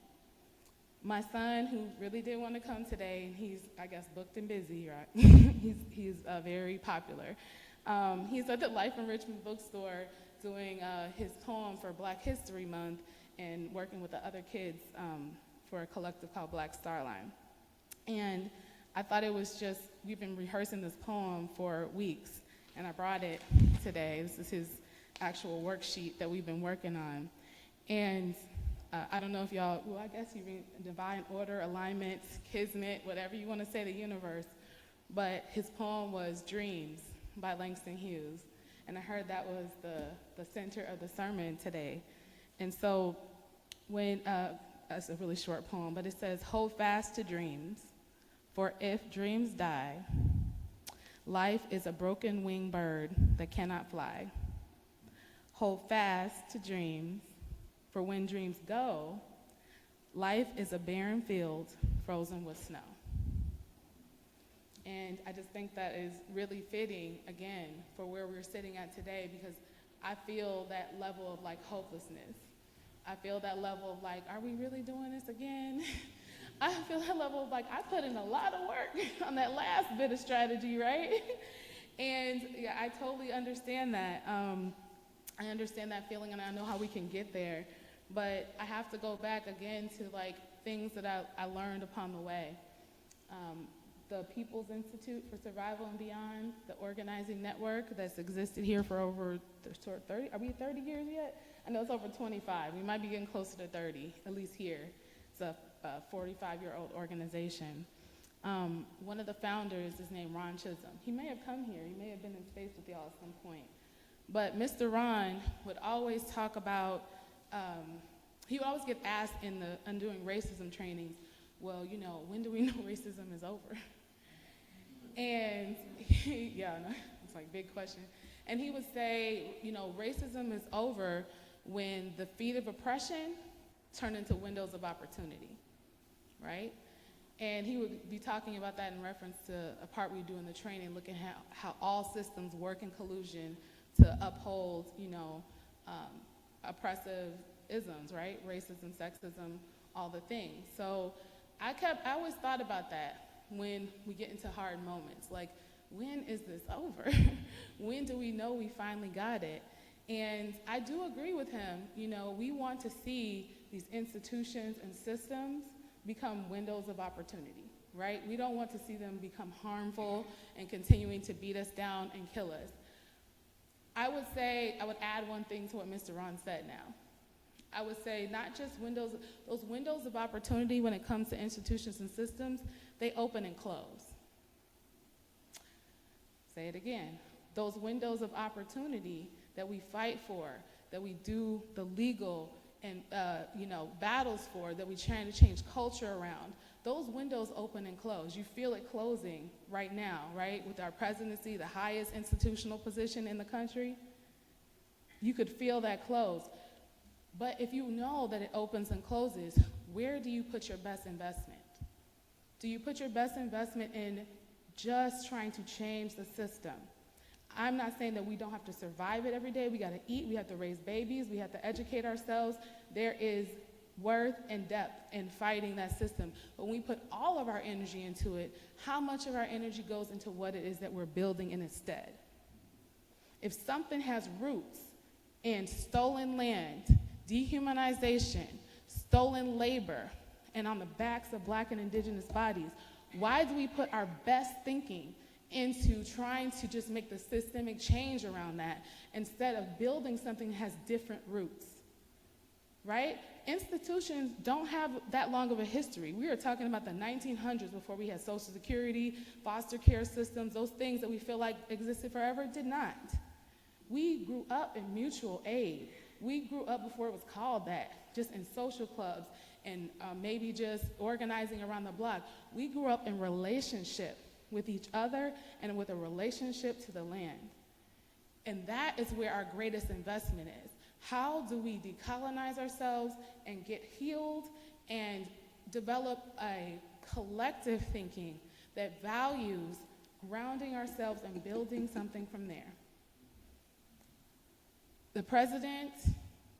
Speaker 6: My son, who really didn't want to come today, and he's, I guess, booked and busy, right? he's very popular. He's at the Life Enrichment Bookstore doing his poem for Black History Month and working with the other kids for a collective called Black Star Line. And I thought it was just, we've been rehearsing this poem for weeks, and I brought it today. This is his actual worksheet that we've been working on. And I don't know if y'all, well, I guess you read divine order, alignment, kismet, whatever you want to say, the universe. But his poem was Dreams by Langston Hughes. And I heard that was the center of the sermon today. And so when, it's a really short poem, but it says, hold fast to dreams, for if dreams die, life is a broken winged bird that cannot fly. Hold fast to dreams, for when dreams go, life is a barren field frozen with snow. And I just think that is really fitting, again, for where we're sitting at today, because I feel that level of like hopelessness. I feel that level of like, are we really doing this again? I feel that level of like, I put in a lot of work on that last bit of strategy, right? And yeah, I totally understand that. I understand that feeling, and I know how we can get there. But I have to go back again to like things that I learned upon the way. The People's Institute for Survival and Beyond, the organizing network that's existed here for over 30, are we 30 years yet? I know it's over 25. We might be getting closer to 30, at least here. It's a 45-year-old organization. One of the founders is named Ron Chisholm. He may have come here. He may have been in space with y'all at some point. But Mr. Ron would always talk about, he would always get asked in the Undoing Racism trainings, well, when do we know racism is over? And yeah, it's like a big question. And he would say, racism is over when the feet of oppression turn into windows of opportunity, right? And he would be talking about that in reference to a part we do in the training, looking at how all systems work in collusion to uphold, oppressive isms, right? Racism, sexism, all the things. So I always thought about that when we get into hard moments. Like, when is this over? When do we know we finally got it? And I do agree with him. We want to see these institutions and systems become windows of opportunity, right? We don't want to see them become harmful and continuing to beat us down and kill us. I would add one thing to what Mr. Ron said now. I would say not just those windows of opportunity when it comes to institutions and systems, they open and close. Say it again. Those windows of opportunity that we fight for, that we do the legal and battles for, that we're trying to change culture around, those windows open and close. You feel it closing right now, right? With our presidency, the highest institutional position in the country, you could feel that close. But if you know that it opens and closes, where do you put your best investment? Do you put your best investment in just trying to change the system? I'm not saying that we don't have to survive it every day. We got to eat. We have to raise babies. We have to educate ourselves. There is worth and depth in fighting that system. But when we put all of our energy into it, how much of our energy goes into what it is that we're building in its stead? If something has roots in stolen land, dehumanization, stolen labor, and on the backs of Black and Indigenous bodies, why do we put our best thinking into trying to just make the systemic change around that instead of building something that has different roots, right? Institutions don't have that long of a history. We are talking about the 1900s before we had Social Security, foster care systems, those things that we feel like existed forever did not. We grew up in mutual aid. We grew up before it was called that, just in social clubs and maybe just organizing around the block. We grew up in relationship with each other and with a relationship to the land. And that is where our greatest investment is. How do we decolonize ourselves and get healed and develop a collective thinking that values grounding ourselves and building something from there? The president,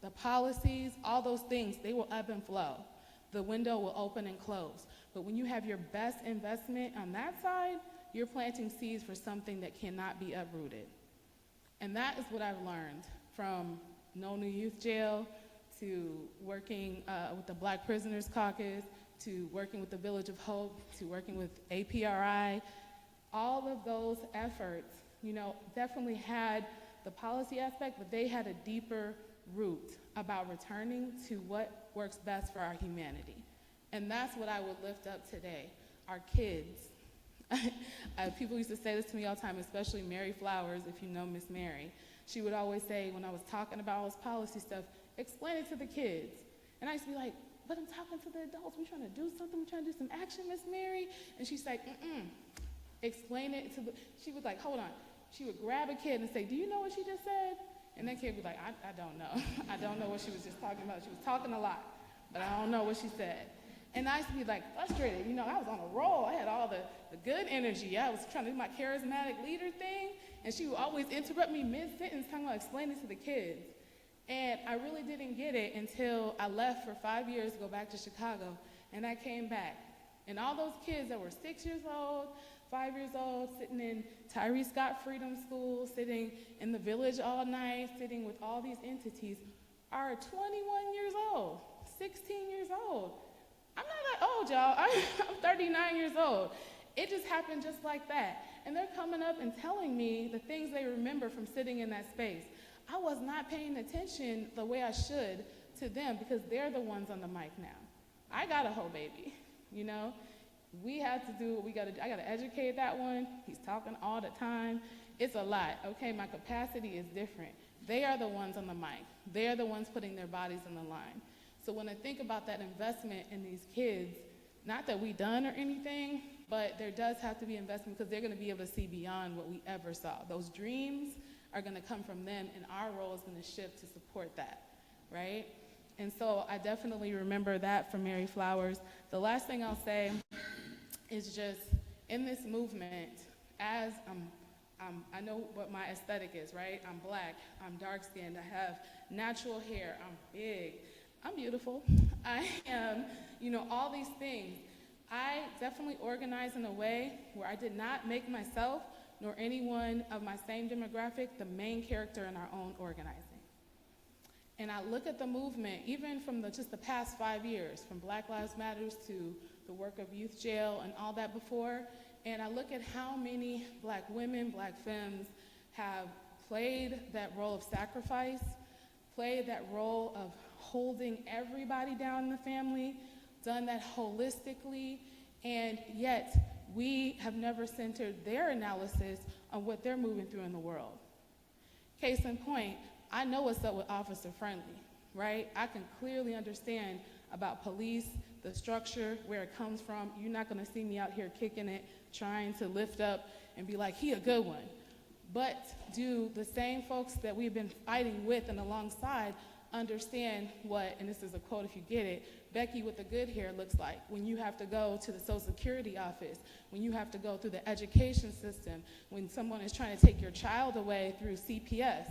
Speaker 6: the policies, all those things, they will ebb and flow. The window will open and close. But when you have your best investment on that side, you're planting seeds for something that cannot be uprooted. And that is what I've learned from No New Youth Jail to working with the Black Prisoners Caucus, to working with the Village of Hope, to working with APRI. All of those efforts, definitely had the policy aspect, but they had a deeper root about returning to what works best for our humanity. And that's what I would lift up today, our kids. People used to say this to me all the time, especially Mary Flowers, if you know Miss Mary. She would always say, when I was talking about all this policy stuff, explain it to the kids. And I used to be like, but I'm talking to the adults. We're trying to do something. We're trying to do some action, Miss Mary. And she's like, explain it to the, she was like, hold on. She would grab a kid and say, do you know what she just said? And that kid would be like, I don't know. I don't know what she was just talking about. She was talking a lot, but I don't know what she said. And I used to be like frustrated. I was on a roll. I had all the good energy. I was trying to do my charismatic leader thing. And she would always interrupt me mid-sentence talking about explaining to the kids. And I really didn't get it until I left for 5 years to go back to Chicago. And I came back. And all those kids that were 6 years old, 5 years old, sitting in Tyree Scott Freedom School, sitting in the Village all night, sitting with all these entities, are 21 years old, 16 years old. I'm not that old, y'all. I'm 39 years old. It just happened just like that. And they're coming up and telling me the things they remember from sitting in that space. I was not paying attention the way I should to them because they're the ones on the mic now. I got a whole baby, We have to do what we got to do. I got to educate that one. He's talking all the time. It's a lot. Okay, my capacity is different. They are the ones on the mic. They are the ones putting their bodies on the line. So when I think about that investment in these kids, not that we done or anything, but there does have to be investment because they're going to be able to see beyond what we ever saw. Those dreams are going to come from them, and our role is going to shift to support that, right? And so I definitely remember that from Mary Flowers. The last thing I'll say is just in this movement, as I know what my aesthetic is, right? I'm Black, I'm dark-skinned, I have natural hair, I'm big, I'm beautiful, I am, all these things. I definitely organize in a way where I did not make myself nor anyone of my same demographic the main character in our own organizing. And I look at the movement, even from just the past 5 years, from Black Lives Matters to the work of Youth Jail and all that before, and I look at how many Black women, Black femmes have played that role of sacrifice, played that role of holding everybody down in the family, done that holistically, and yet we have never centered their analysis on what they're moving through in the world. Case in point, I know what's up with Officer Friendly, right? I can clearly understand about police, the structure, where it comes from. You're not gonna see me out here kicking it, trying to lift up and be like, he a good one. But do the same folks that we've been fighting with and alongside understand what, and this is a quote if you get it, Becky with the good hair looks like when you have to go to the Social Security office, when you have to go through the education system, when someone is trying to take your child away through CPS.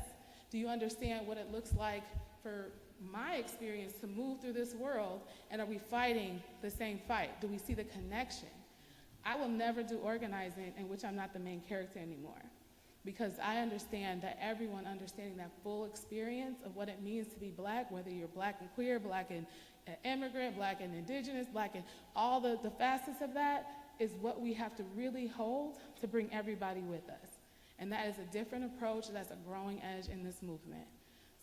Speaker 6: Do you understand what it looks like for my experience to move through this world, and are we fighting the same fight? Do we see the connection? I will never do organizing in which I'm not the main character anymore, because I understand that everyone understanding that full experience of what it means to be Black, whether you're Black and queer, Black and immigrant, Black and indigenous, Black and all the facets of that, is what we have to really hold to bring everybody with us. And that is a different approach. That's a growing edge in this movement.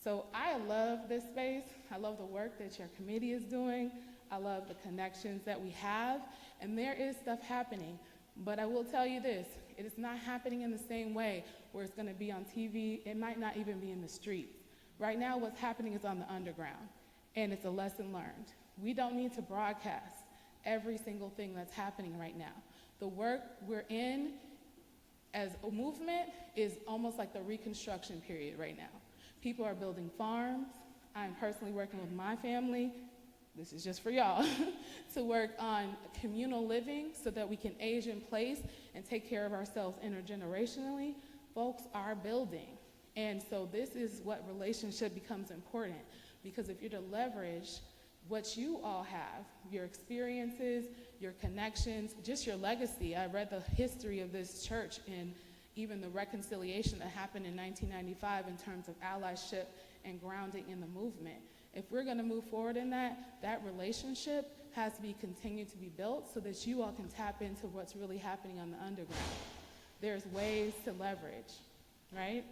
Speaker 6: So I love this space. I love the work that your committee is doing. I love the connections that we have. And there is stuff happening. But I will tell you this, it is not happening in the same way where it's going to be on TV. It might not even be in the streets. Right now, what's happening is on the underground, and it's a lesson learned. We don't need to broadcast every single thing that's happening right now. The work we're in as a movement is almost like the reconstruction period right now. People are building farms. I'm personally working with my family, this is just for y'all, to work on communal living so that we can age in place and take care of ourselves intergenerationally. Folks are building. And so this is what relationship becomes important, because if you're to leverage what you all have, your experiences, your connections, just your legacy. I read the history of this church and even the reconciliation that happened in 1995 in terms of allyship and grounding in the movement. If we're going to move forward in that, that relationship has to be continued to be built so that you all can tap into what's really happening on the underground. There's ways to leverage, right?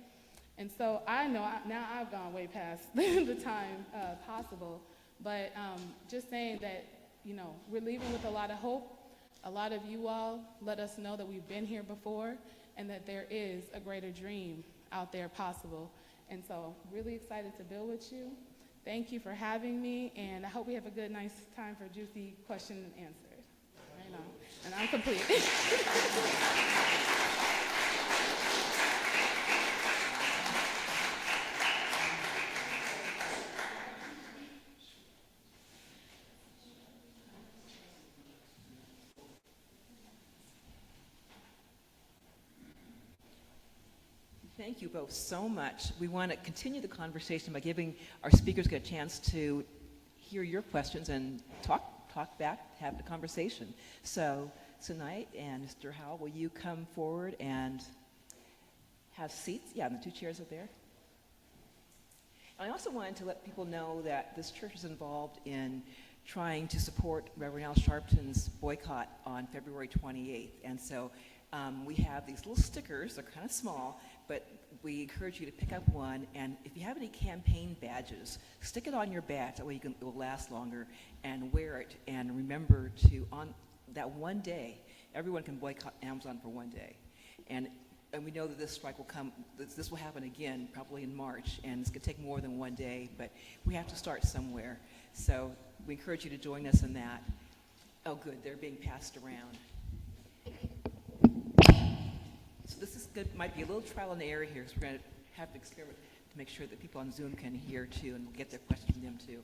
Speaker 6: And so I know now I've gone way past the time possible, but just saying that, you know, we're leaving with a lot of hope. A lot of you all let us know that we've been here before and that there is a greater dream out there possible. And so really excited to build with you. Thank you for having me, and I hope we have a good, nice time for juicy question and answers. Right on. And I'm complete.
Speaker 7: Thank you both so much. We want to continue the conversation by giving our speakers a chance to hear your questions and talk back, have the conversation. So tonight, and Mr. Howell, will you come forward and have seats? Yeah, and the two chairs up there. And I also wanted to let people know that this church is involved in trying to support Reverend Al Sharpton's boycott on February 28th. And so we have these little stickers. They're kind of small, but we encourage you to pick up one. And if you have any campaign badges, stick it on your badge. That way it will last longer, and wear it. And remember to, on that one day, everyone can boycott Amazon for one day. And we know that this strike will come, this will happen again, probably in March, and it's going to take more than one day, but we have to start somewhere. So we encourage you to join us in that. Oh, good, they're being passed around. So this is good, might be a little trial and error here, so we're going to have to experiment to make sure that people on Zoom can hear too, and we'll get their questions from them too.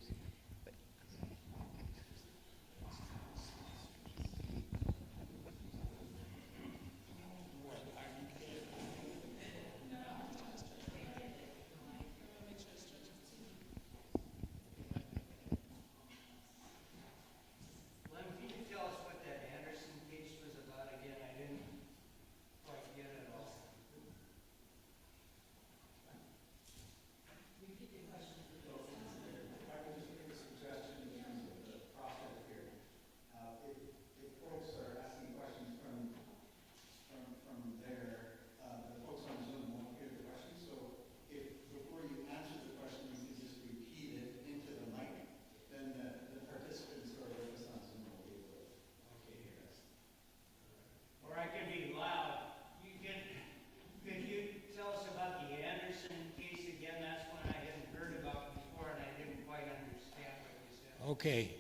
Speaker 4: Okay,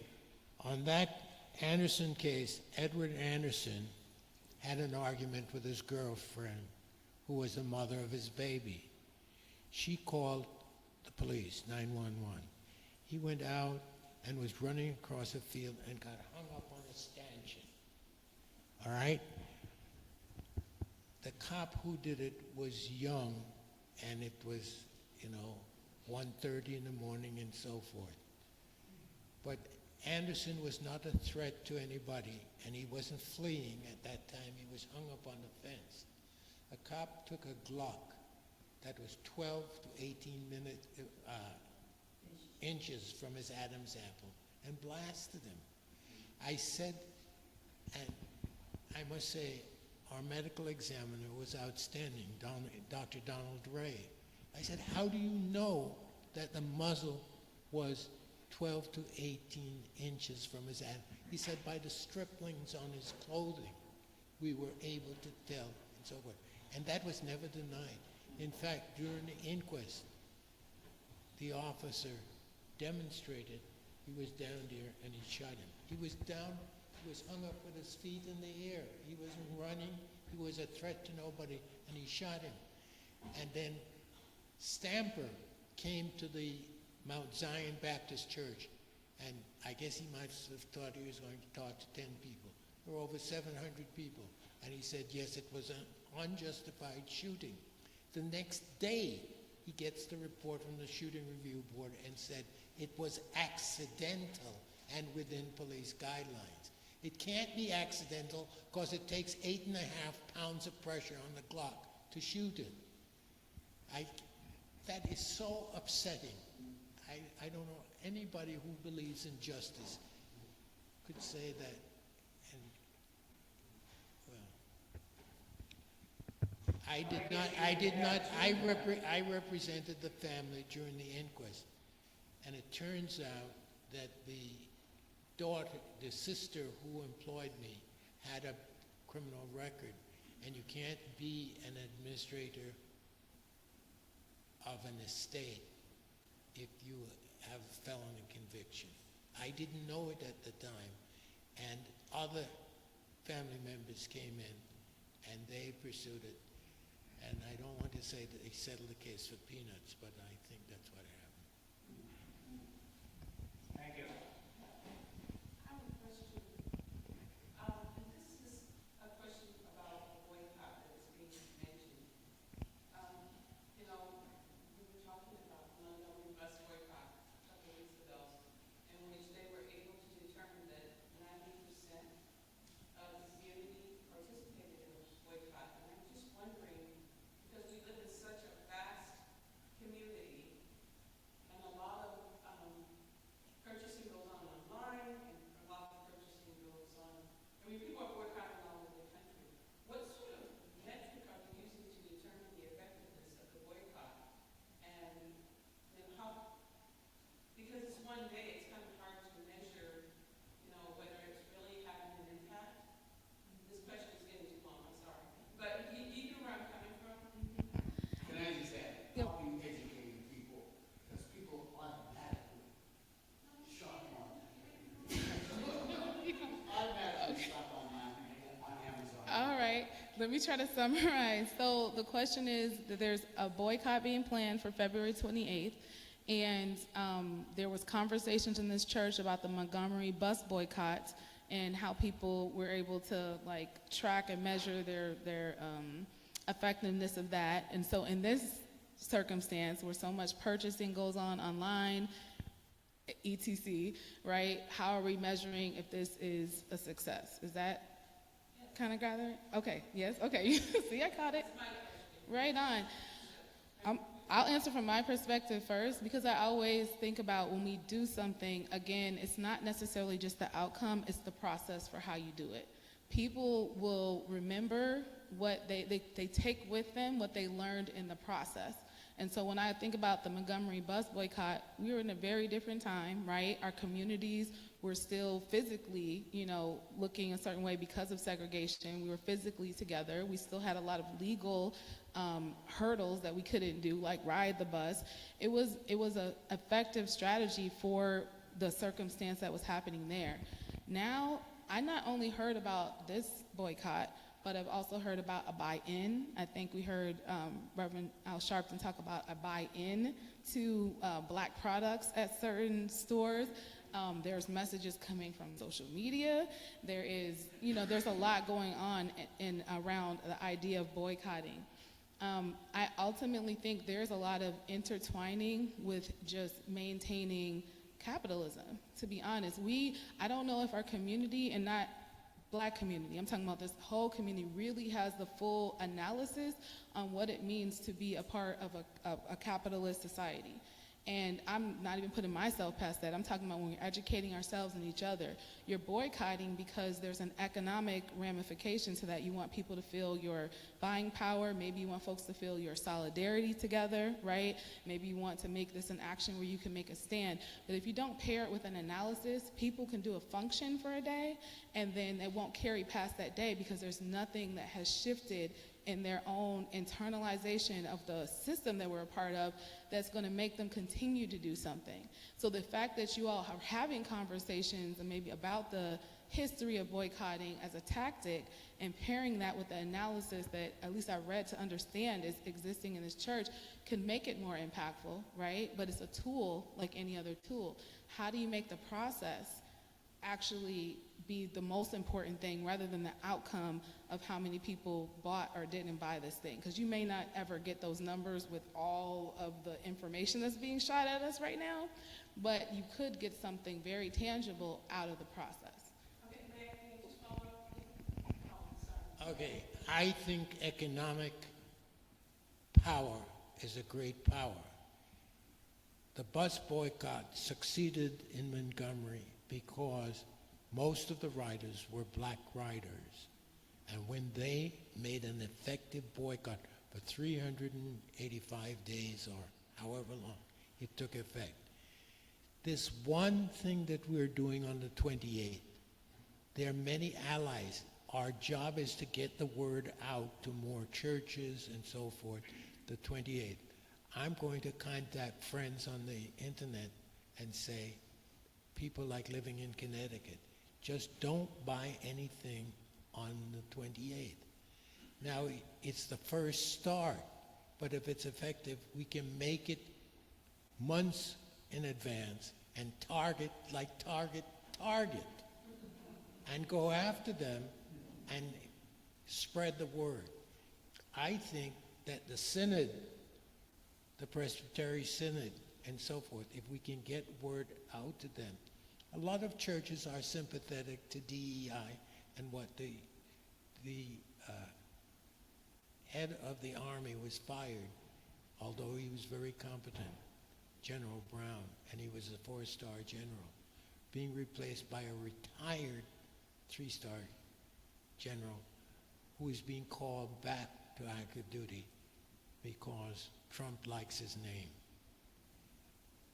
Speaker 4: on that Anderson case, Edward Anderson had an argument with his girlfriend, who was the mother of his baby. She called the police, 911. He went out and was running across a field and got hung up on a stanchion. All right? The cop who did it was young, and it was, 1:30 in the morning and so forth. But Anderson was not a threat to anybody, and he wasn't fleeing at that time. He was hung up on the fence. A cop took a Glock that was 12 to 18 inches from his Adam's apple and blasted him. I said, and I must say, our medical examiner was outstanding, Dr. Donald Ray. I said, how do you know that the muzzle was 12 to 18 inches from his hand? He said, by the striplings on his clothing, we were able to tell, and so forth. And that was never denied. In fact, during the inquest, the officer demonstrated he was down there and he shot him. He was down, he was hung up with his feet in the air. He wasn't running, he was a threat to nobody, and he shot him. And then Stamper came to the Mount Zion Baptist Church, and I guess he might have thought he was going to talk to 10 people. There were over 700 people, and he said, yes, it was an unjustified shooting. The next day, he gets the report from the Shooting Review Board and said it was accidental and within police guidelines. It can't be accidental because it takes 8.5 pounds of pressure on the Glock to shoot it. That is so upsetting. I don't know anybody who believes in justice could say that. And well, I represented the family during the inquest, and it turns out that the daughter, the sister who employed me, had a criminal record, and you can't be an administrator of an estate if you have a felony conviction. I didn't know it at the time, and other family members came in, and they pursued it. And I don't want to say that they settled the case for peanuts, but I think that's what happened.
Speaker 1: Thank you.
Speaker 8: I have a question. And this is a question about the boycott that is being mentioned. You know, we were talking about the Montgomery bus boycott a couple of weeks ago, in which they were able to determine that 90% of the community participated in the boycott. And I'm just wondering, because we live in such a vast community, and a lot of purchasing goes on online, and a lot of purchasing goes on. I mean, people are boycotting all over the country. What sort of metric are you using to determine the effectiveness of the boycott? And then how? Because it's one day, it's kind of hard to measure, you know, whether it's really having an impact. This question is getting too long. I'm sorry, but you get where I'm coming from.
Speaker 9: Can I just add,
Speaker 6: Yep.
Speaker 9: how can you educate people? Because people automatically shop on automatically shop online on Amazon.
Speaker 6: All right, let me try to summarize. So the question is that there's a boycott being planned for February 28th, and there was conversations in this church about the Montgomery bus boycott and how people were able to like track and measure their effectiveness of that. And so in this circumstance where so much purchasing goes on online, etc., right? How are we measuring if this is a success? Is that kind of gathering? Okay, yes, okay. See, I caught it. Right on. I'll answer from my perspective first, because I always think about when we do something, again, it's not necessarily just the outcome, it's the process for how you do it. People will remember what they take with them what they learned in the process. And so when I think about the Montgomery bus boycott, we were in a very different time, right? Our communities were still physically, looking a certain way because of segregation. We were physically together. We still had a lot of legal hurdles that we couldn't do, like ride the bus. It was an effective strategy for the circumstance that was happening there. Now, I not only heard about this boycott, but I've also heard about a buy-in. I think we heard Reverend Al Sharpton talk about a buy-in to Black products at certain stores. There's messages coming from social media. There is, there's a lot going on in around the idea of boycotting. I ultimately think there's a lot of intertwining with just maintaining capitalism, to be honest. I don't know if our community, and not Black community, I'm talking about this whole community, really has the full analysis on what it means to be a part of a capitalist society. And I'm not even putting myself past that. I'm talking about when we're educating ourselves and each other. You're boycotting because there's an economic ramification to that. You want people to feel your buying power. Maybe you want folks to feel your solidarity together, right? Maybe you want to make this an action where you can make a stand. But if you don't pair it with an analysis, people can do a function for a day, and then it won't carry past that day because there's nothing that has shifted in their own internalization of the system that we're a part of that's going to make them continue to do something. So the fact that you all are having conversations and maybe about the history of boycotting as a tactic and pairing that with the analysis that at least I read to understand is existing in this church can make it more impactful, right? But it's a tool like any other tool. How do you make the process actually be the most important thing rather than the outcome of how many people bought or didn't buy this thing? Because you may not ever get those numbers with all of the information that's being shot at us right now, but you could get something very tangible out of the process.
Speaker 8: Okay, Mayor, can you just follow up? Oh, I'm sorry.
Speaker 4: Okay, I think economic power is a great power. The bus boycott succeeded in Montgomery because most of the riders were black riders. And when they made an effective boycott for 385 days or however long it took effect, this one thing that we're doing on the 28th, there are many allies. Our job is to get the word out to more churches and so forth, the 28th. I'm going to contact friends on the internet and say, people like living in Connecticut, just don't buy anything on the 28th. Now, it's the first start, but if it's effective, we can make it months in advance and target, and go after them and spread the word. I think that the synod, the Presbytery Synod, and so forth, if we can get word out to them. A lot of churches are sympathetic to DEI and what the head of the Army was fired, although he was very competent, General Brown, and he was a 4-star general, being replaced by a retired 3-star general who is being called back to active duty because Trump likes his name.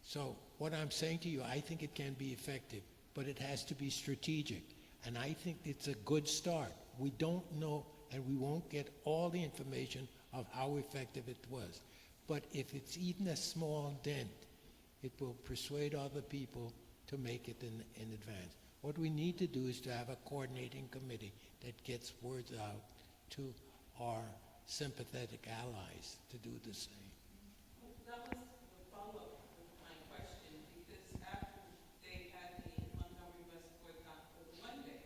Speaker 4: So what I'm saying to you, I think it can be effective, but it has to be strategic. And I think it's a good start. We don't know, and we won't get all the information of how effective it was. But if it's even a small dent, it will persuade other people to make it in advance. What we need to do is to have a coordinating committee that gets words out to our sympathetic allies to do the same.
Speaker 8: That was the follow-up with my question, because after they had the Montgomery bus boycott for the one day,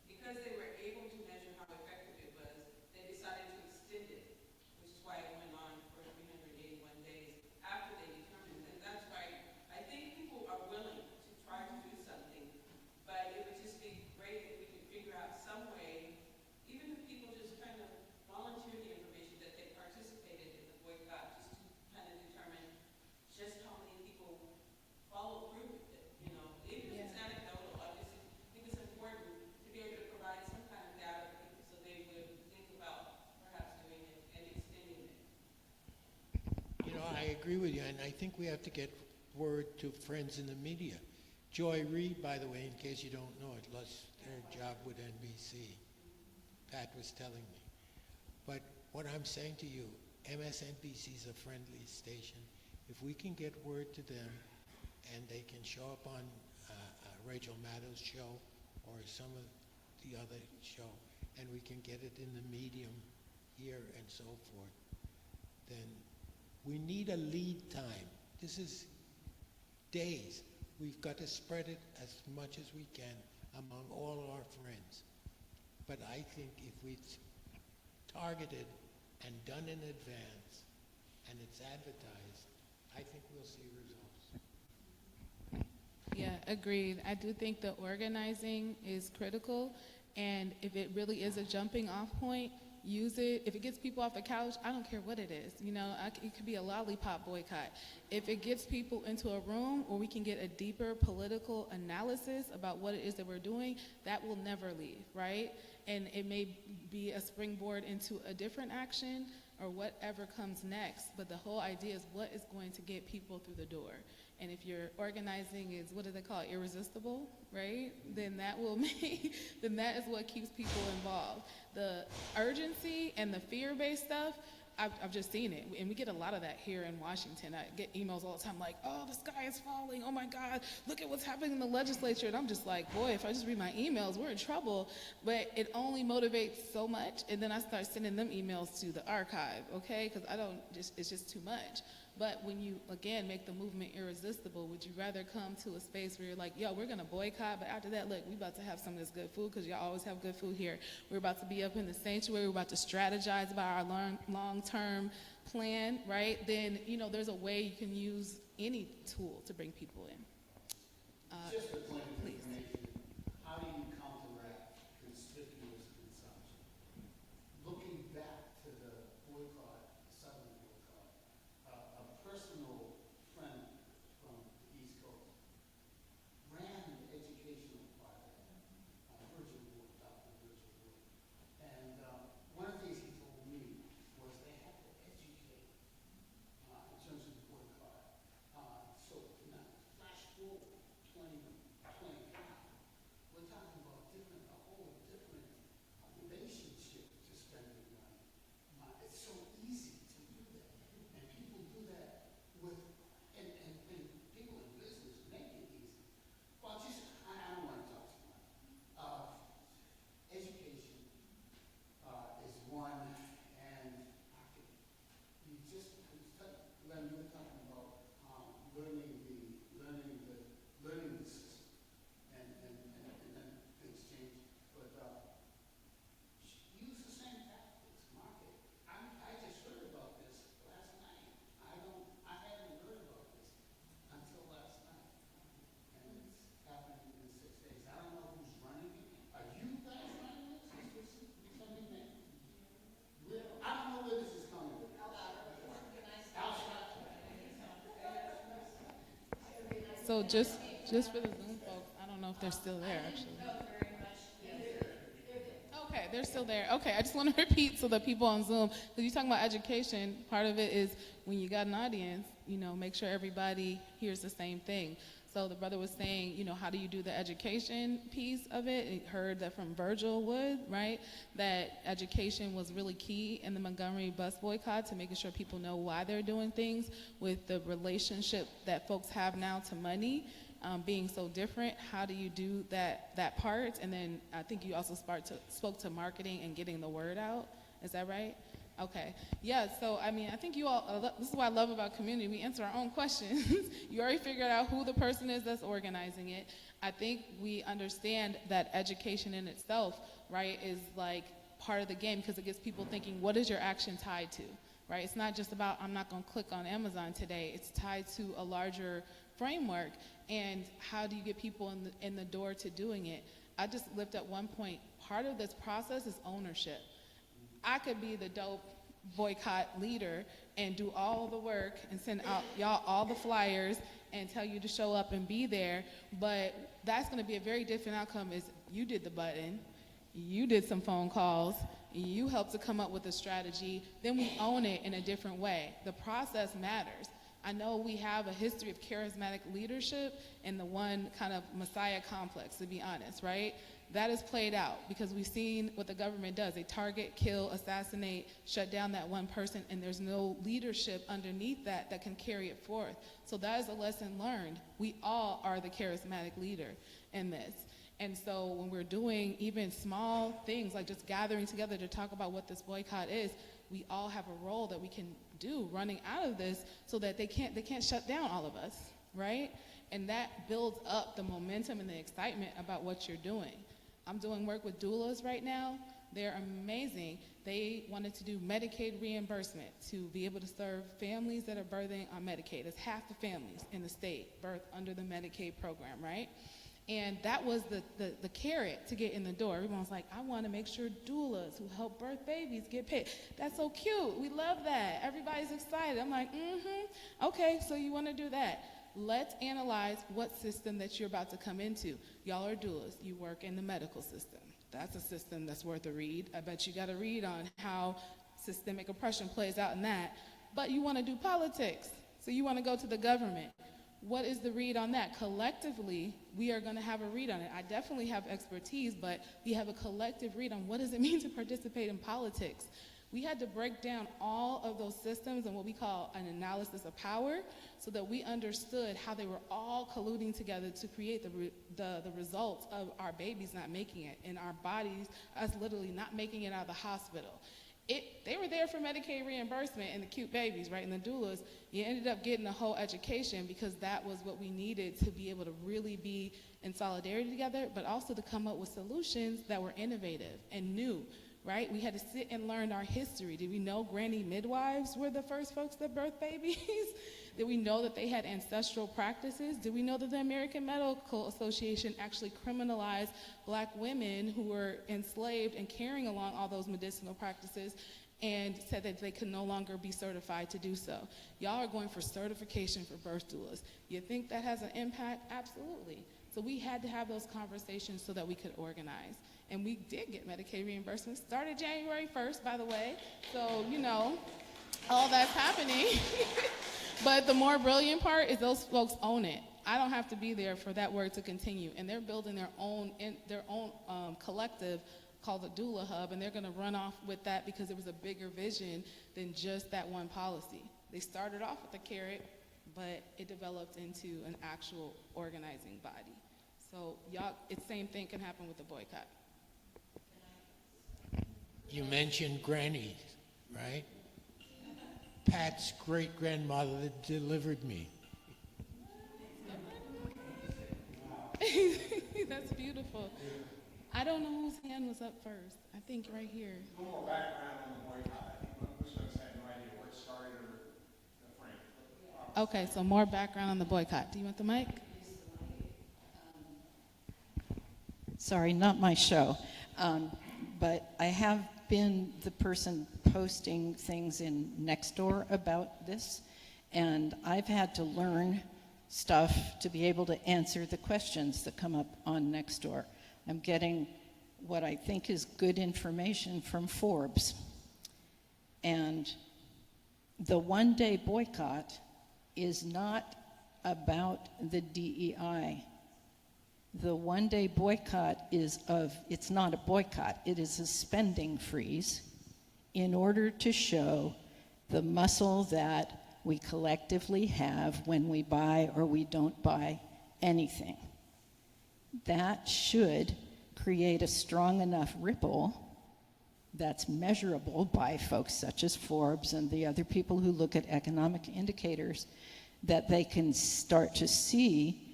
Speaker 8: because they were able to measure how effective it was, they decided to extend it, which is why it went on for 381 days after they determined that. That's why I think people are willing to try to do something, but it would just be great if we could figure out some way, even if people just kind of volunteer the information that they participated in the boycott, just to kind of determine just how many people follow through with it, you know. Even if it's anecdotal, I just think it's important to be able to provide some kind of data for people so they would think about perhaps doing it and extending it.
Speaker 4: You know, I agree with you, and I think we have to get word to friends in the media. Joy Reid, by the way, in case you don't know it, lost her job with NBC. Pat was telling me. But what I'm saying to you, MSNBC is a friendly station. If we can get word to them and they can show up on Rachel Maddow's show or some of the other show, and we can get it in the medium here and so forth, then we need a lead time. This is days. We've got to spread it as much as we can among all our friends. But I think if we targeted and done in advance and it's advertised, I think we'll see results.
Speaker 6: Yeah, agreed. I do think the organizing is critical, and if it really is a jumping off point, use it. If it gets people off the couch, I don't care what it is. You know, it could be a lollipop boycott. If it gets people into a room where we can get a deeper political analysis about what it is that we're doing, that will never leave, right? And it may be a springboard into a different action or whatever comes next, but the whole idea is what is going to get people through the door. And if your organizing is, what do they call it, irresistible, right? Then that will make, then that is what keeps people involved. The urgency and the fear-based stuff, I've just seen it, and we get a lot of that here in Washington. I get emails all the time like, oh, the sky is falling, oh my God, look at what's happening in the legislature, and I'm just like, boy, if I just read my emails, we're in trouble, but it only motivates so much, and then I start sending them emails to the archive, okay, because it's just too much. But when you, again, make the movement irresistible, would you rather come to a space where you're like, yo, we're going to boycott, but after that, look, we about to have some of this good food because y'all always have good food here. We're about to be up in the sanctuary. We're about to strategize about our long-term plan, right? Then, you know, there's a way you can use any tool to bring people in.
Speaker 9: Just a point of
Speaker 6: please.
Speaker 9: information, how do you counteract conspicuous consumption? Looking back to the boycott, Southern boycott, a personal friend from the East Coast ran an educational project, Virgil Wood, Dr. Virgil Wood. And one of the things he told me was they had to educate in terms of the boycott. So now, flash forward 2025, we're talking about a whole different relationship to spending money. It's so easy to do that, and people do that with, and people in business make it easy. Well, just, I don't want to talk too much. Education is one, and you just, Len, you were talking about learning the system, and then things change. But use the same tactics, market. I just heard about this last night. I hadn't heard about this until last night, and it's happening in 6 days. I don't know who's running it. Are you guys running this? Is this something that? I don't know where this is coming from.
Speaker 6: So just for the Zoom folks, I don't know if they're still there, actually. Okay, they're still there. Okay, I just want to repeat so that people on Zoom, because you're talking about education, part of it is when you got an audience, you know, make sure everybody hears the same thing. So the brother was saying, you know, how do you do the education piece of it? He heard that from Virgil Wood, right? That education was really key in the Montgomery bus boycott to making sure people know why they're doing things with the relationship that folks have now to money. Being so different, how do you do that part? And then I think you also spoke to marketing and getting the word out. Is that right? Okay. Yeah, so I mean, I think you all, this is what I love about community. We answer our own questions. You already figured out who the person is that's organizing it. I think we understand that education in itself, right, is like part of the game because it gets people thinking, what is your action tied to, right? It's not just about, I'm not going to click on Amazon today. It's tied to a larger framework. And how do you get people in the door to doing it? I just lift up one point. Part of this process is ownership. I could be the dope boycott leader and do all the work and send out y'all all the flyers and tell you to show up and be there, but that's going to be a very different outcome is you did the button, you did some phone calls, you helped to come up with a strategy, then we own it in a different way. The process matters. I know we have a history of charismatic leadership and the one kind of messiah complex, to be honest, right? That is played out because we've seen what the government does. They target, kill, assassinate, shut down that one person, and there's no leadership underneath that can carry it forth. So that is a lesson learned. We all are the charismatic leader in this. And so when we're doing even small things like just gathering together to talk about what this boycott is, we all have a role that we can do running out of this so that they can't shut down all of us, right? And that builds up the momentum and the excitement about what you're doing. I'm doing work with doulas right now. They're amazing. They wanted to do Medicaid reimbursement to be able to serve families that are birthing on Medicaid. It's half the families in the state birth under the Medicaid program, right? And that was the carrot to get in the door. Everyone's like, I want to make sure doulas who help birth babies get paid. That's so cute. We love that. Everybody's excited. I'm like, okay, so you want to do that. Let's analyze what system that you're about to come into. Y'all are doulas. You work in the medical system. That's a system that's worth a read. I bet you got a read on how systemic oppression plays out in that. But you want to do politics. So you want to go to the government. What is the read on that? Collectively, we are going to have a read on it. I definitely have expertise, but we have a collective read on what does it mean to participate in politics. We had to break down all of those systems and what we call an analysis of power so that we understood how they were all colluding together to create the results of our babies not making it, and our bodies, us literally not making it out of the hospital. They were there for Medicaid reimbursement and the cute babies, right, and the doulas. You ended up getting a whole education because that was what we needed to be able to really be in solidarity together, but also to come up with solutions that were innovative and new, right? We had to sit and learn our history. Did we know granny midwives were the first folks that birthed babies? Did we know that they had ancestral practices? Did we know that the American Medical Association actually criminalized black women who were enslaved and carrying along all those medicinal practices and said that they could no longer be certified to do so? Y'all are going for certification for birth doulas. You think that has an impact? Absolutely. So we had to have those conversations so that we could organize. And we did get Medicaid reimbursement. Started January 1st, by the way. So, you know, all that's happening. But the more brilliant part is those folks own it. I don't have to be there for that work to continue. And they're building their own collective called the Doula Hub, and they're going to run off with that because it was a bigger vision than just that one policy. They started off with a carrot, but it developed into an actual organizing body. So y'all, it's same thing can happen with the boycott.
Speaker 4: You mentioned grannies, right? Pat's great-grandmother delivered me.
Speaker 6: That's beautiful. I don't know whose hand was up first. I think right here.
Speaker 10: A little more background on the boycott. Most of us had no idea where it started or the frame.
Speaker 6: Okay, so more background on the boycott. Do you want the mic?
Speaker 11: Sorry, not my show. But I have been the person posting things in Nextdoor about this, and I've had to learn stuff to be able to answer the questions that come up on Nextdoor. I'm getting what I think is good information from Forbes. And the one-day boycott is not about the DEI. The one-day boycott it's not a boycott, it is a spending freeze in order to show the muscle that we collectively have when we buy or we don't buy anything. That should create a strong enough ripple that's measurable by folks such as Forbes and the other people who look at economic indicators, that they can start to see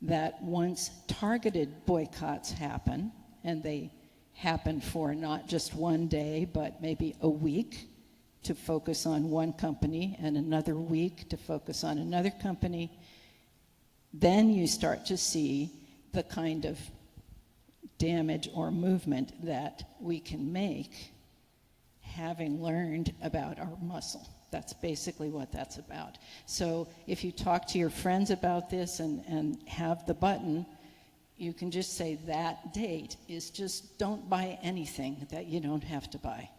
Speaker 11: that once targeted boycotts happen, and they happen for not just one day, but maybe a week to focus on one company and another week to focus on another company, then you start to see the kind of damage or movement that we can make having learned about our muscle. That's basically what that's about. So if you talk to your friends about this and have the button, you can just say that date is just don't buy anything that you don't have to buy.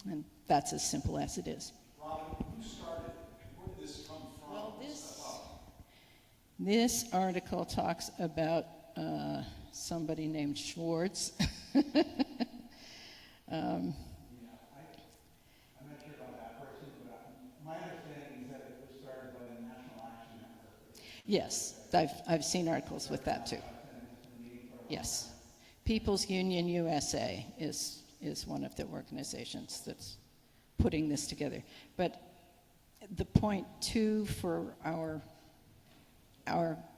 Speaker 11: And that's as simple as it is.
Speaker 10: Robin, who started? Where did this come from?
Speaker 11: Well, this article talks about somebody named Schwartz.
Speaker 10: I'm not sure about that person, but my understanding is that it was started by the National Action Network.
Speaker 11: Yes, I've seen articles with that too. Yes. People's Union USA is one of the organizations that's putting this together. But the point too for our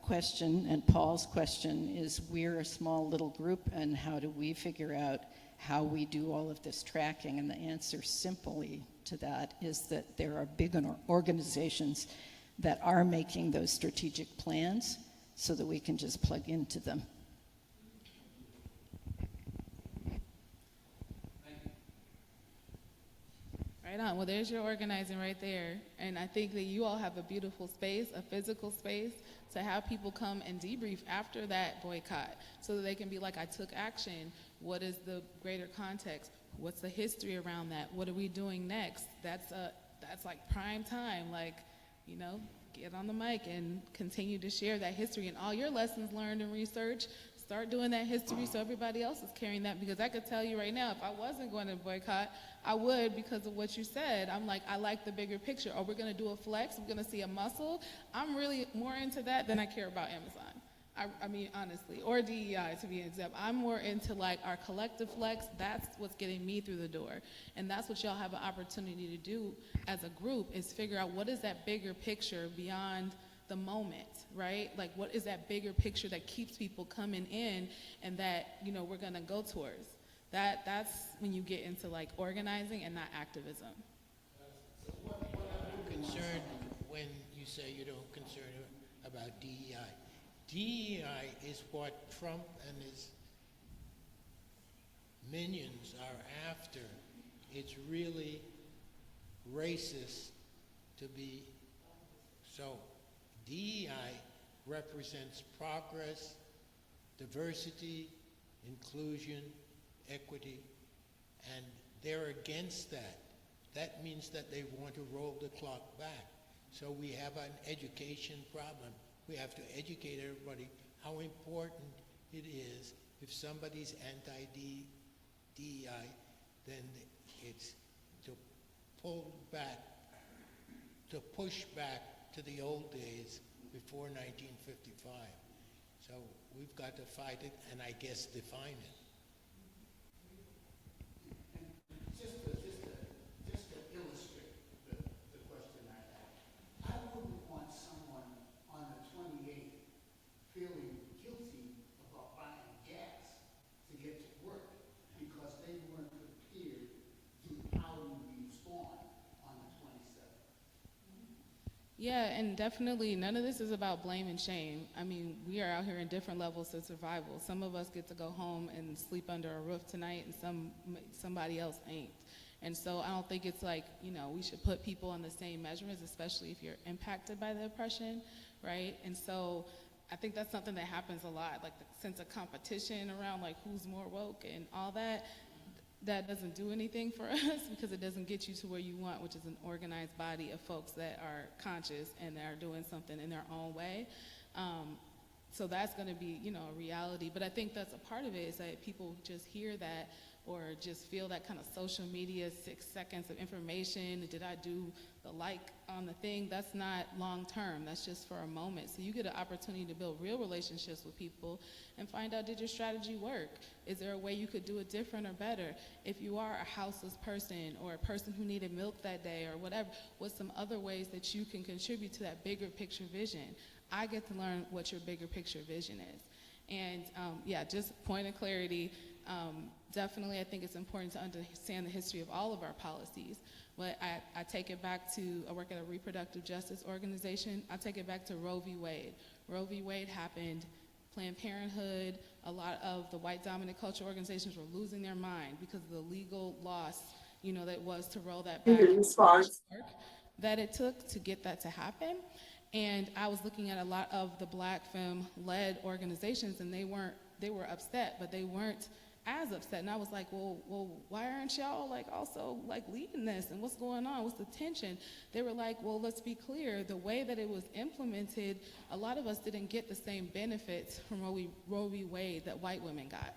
Speaker 11: question and Paul's question is, we're a small little group, and how do we figure out how we do all of this tracking? And the answer simply to that is that there are big organizations that are making those strategic plans. so that we can just plug into them.
Speaker 6: Right on. Well, there's your organizing right there. And I think that you all have a beautiful space, a physical space, to have people come and debrief after that boycott so that they can be like, I took action. What is the greater context? What's the history around that? What are we doing next? That's like prime time. Like, you know, get on the mic and continue to share that history and all your lessons learned and research. Start doing that history so everybody else is carrying that, because I could tell you right now, if I wasn't going to boycott, I would, because of what you said. I'm like, I like the bigger picture. Oh, we're going to do a flex. We're going to see a muscle. I'm really more into that than I care about Amazon. I mean, honestly, or DEI to be exact. I'm more into like our collective flex. That's what's getting me through the door. And that's what y'all have an opportunity to do as a group, is figure out what is that bigger picture beyond the moment, right? Like, what is that bigger picture that keeps people coming in and that, you know, we're gonna go towards? That's when you get into like organizing and not activism.
Speaker 4: I'm concerned when you say you don't concern about DEI. DEI is what Trump and his minions are after. It's really racist to be so. DEI represents progress, diversity, inclusion, equity, and they're against that. That means that they want to roll the clock back. So we have an education problem. We have to educate everybody how important it is. If somebody's anti-DEI, then it's to pull back, to push back to the old days before 1955. So we've got to fight it and I guess define it.
Speaker 9: Just to illustrate the question I have, I wouldn't want someone on the 28th feeling guilty about buying gas to get to work because they weren't prepared to how we respond on the 27th.
Speaker 6: Yeah, and definitely none of this is about blame and shame. I mean, we are out here in different levels of survival. Some of us get to go home and sleep under a roof tonight, and somebody else ain't. And so I don't think it's like, you know, we should put people on the same measurements, especially if you're impacted by the oppression, right? And so I think that's something that happens a lot, like the sense of competition around like who's more woke and all that. That doesn't do anything for us because it doesn't get you to where you want, which is an organized body of folks that are conscious and that are doing something in their own way. So that's going to be, you know, a reality. But I think that's a part of it, is that people just hear that or just feel that kind of social media 6 seconds of information. Did I do the like on the thing? That's not long term. That's just for a moment. So you get an opportunity to build real relationships with people and find out, did your strategy work? Is there a way you could do it different or better? If you are a houseless person or a person who needed milk that day or whatever, what's some other ways that you can contribute to that bigger picture vision? I get to learn what your bigger picture vision is. And yeah, just point of clarity. Definitely, I think it's important to understand the history of all of our policies. But I take it back to, I work at a reproductive justice organization. I take it back to Roe v. Wade. Roe v. Wade happened. Planned Parenthood, a lot of the white dominant culture organizations were losing their mind because of the legal loss, you know, that was to roll that back. That it took to get that to happen. And I was looking at a lot of the Black femme-led organizations, and they were upset, but they weren't as upset. And I was like, well, why aren't y'all like also like leading this? And what's going on? What's the tension? They were like, well, let's be clear. The way that it was implemented, a lot of us didn't get the same benefits from Roe v. Wade that white women got.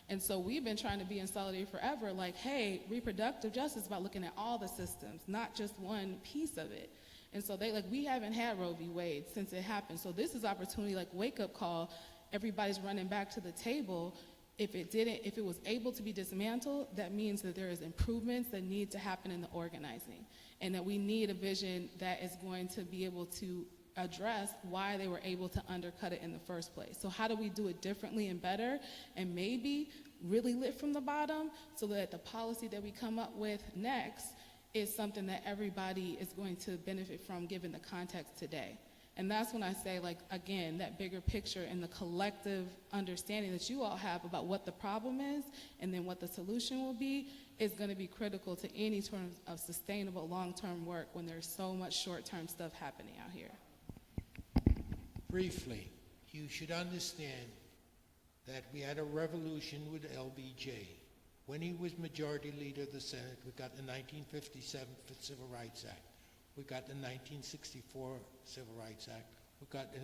Speaker 6: And so we've been trying to be in solidarity forever, like, hey, reproductive justice is about looking at all the systems, not just one piece of it. And so we haven't had Roe v. Wade since it happened. So this is opportunity, like wake-up call. Everybody's running back to the table. If it was able to be dismantled, that means that there is improvements that need to happen in the organizing, and that we need a vision that is going to be able to address why they were able to undercut it in the first place. So how do we do it differently and better, and maybe really lit from the bottom, so that the policy that we come up with next is something that everybody is going to benefit from given the context today. And that's when I say, like, again, that bigger picture and the collective understanding that you all have about what the problem is and then what the solution will be is going to be critical to any sort of sustainable long-term work when there's so much short-term stuff happening out here.
Speaker 4: Briefly, you should understand that we had a revolution with LBJ. When he was majority leader of the Senate, we got the 1957 Civil Rights Act. We got the 1964 Civil Rights Act. We got the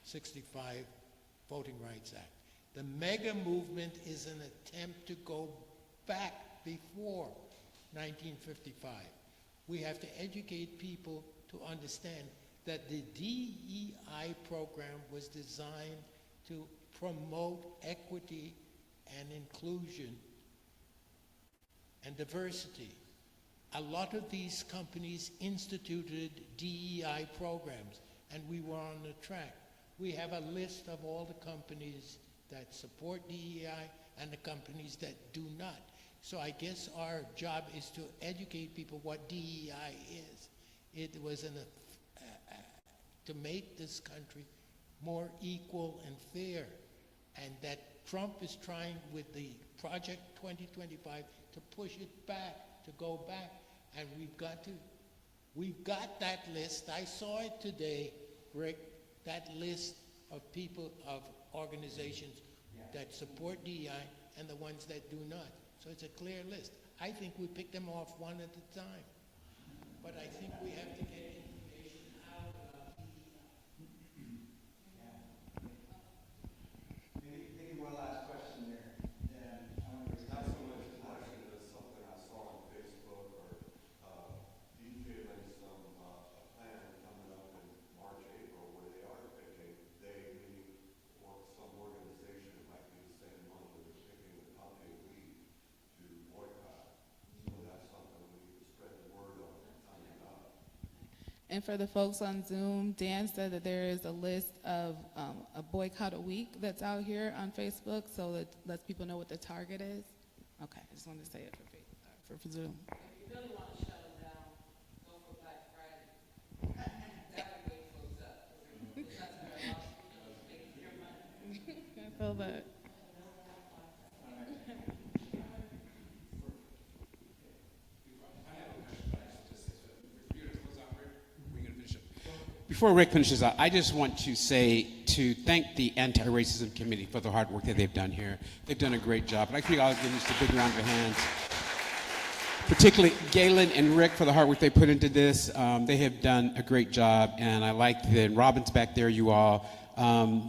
Speaker 4: 65 Voting Rights Act. The mega movement is an attempt to go back before 1955. We have to educate people to understand that the DEI program was designed to promote equity and inclusion and diversity. A lot of these companies instituted DEI programs, and we were on the track. We have a list of all the companies that support DEI and the companies that do not. So I guess our job is to educate people what DEI is. It was to make this country more equal and fair, and that Trump is trying with the Project 2025 to push it back, to go back, and we've got that list. I saw it today, Rick, that list of people, of organizations that support DEI and the ones that do not. So it's a clear list. I think we pick them off one at a time. But I think we have to get information out about DEI.
Speaker 5: Maybe one last question there. Dan,
Speaker 10: Not so much a question as something I saw on Facebook or detailing some a plan coming up in March, April, where they are picking, or some organization, it might be the same month, where they're picking the company week to boycott. So that's something we can spread the word on coming up.
Speaker 6: And for the folks on Zoom, Dan said that there is a list of a boycott a week that's out here on Facebook, so that lets people know what the target is. Okay, I just wanted to say it for Zoom.
Speaker 8: If you really want to shut them down, go for Black Friday. That would wake folks up. Because that's where a lot of people are making their money.
Speaker 6: I feel that.
Speaker 1: Before Rick finishes up, I just want to thank the Anti-Racism Committee for the hard work that they've done here. They've done a great job. And I think I'll give them just a big round of hands. Particularly Galen and Rick for the hard work they put into this. They have done a great job, and I like that Robin's back there, you all.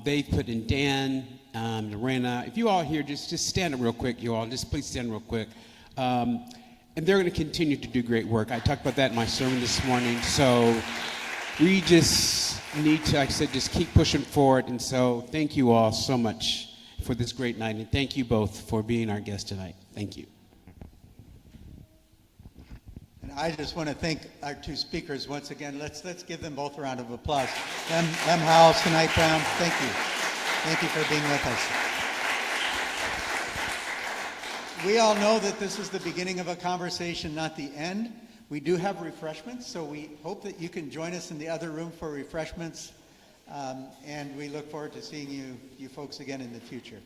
Speaker 1: They put in Dan, Lorena. If you all here, just stand up real quick, you all. Just please stand real quick. And they're going to continue to do great work. I talked about that in my sermon this morning. So we just need to, like I said, just keep pushing forward. And so thank you all so much for this great night. And thank you both for being our guests tonight. Thank you.
Speaker 5: And I just want to thank our two speakers once again. Let's give them both a round of applause. Lem Howell, Tonight Brown, thank you. Thank you for being with us. We all know that this is the beginning of a conversation, not the end. We do have refreshments, so we hope that you can join us in the other room for refreshments. And we look forward to seeing you folks again in the future.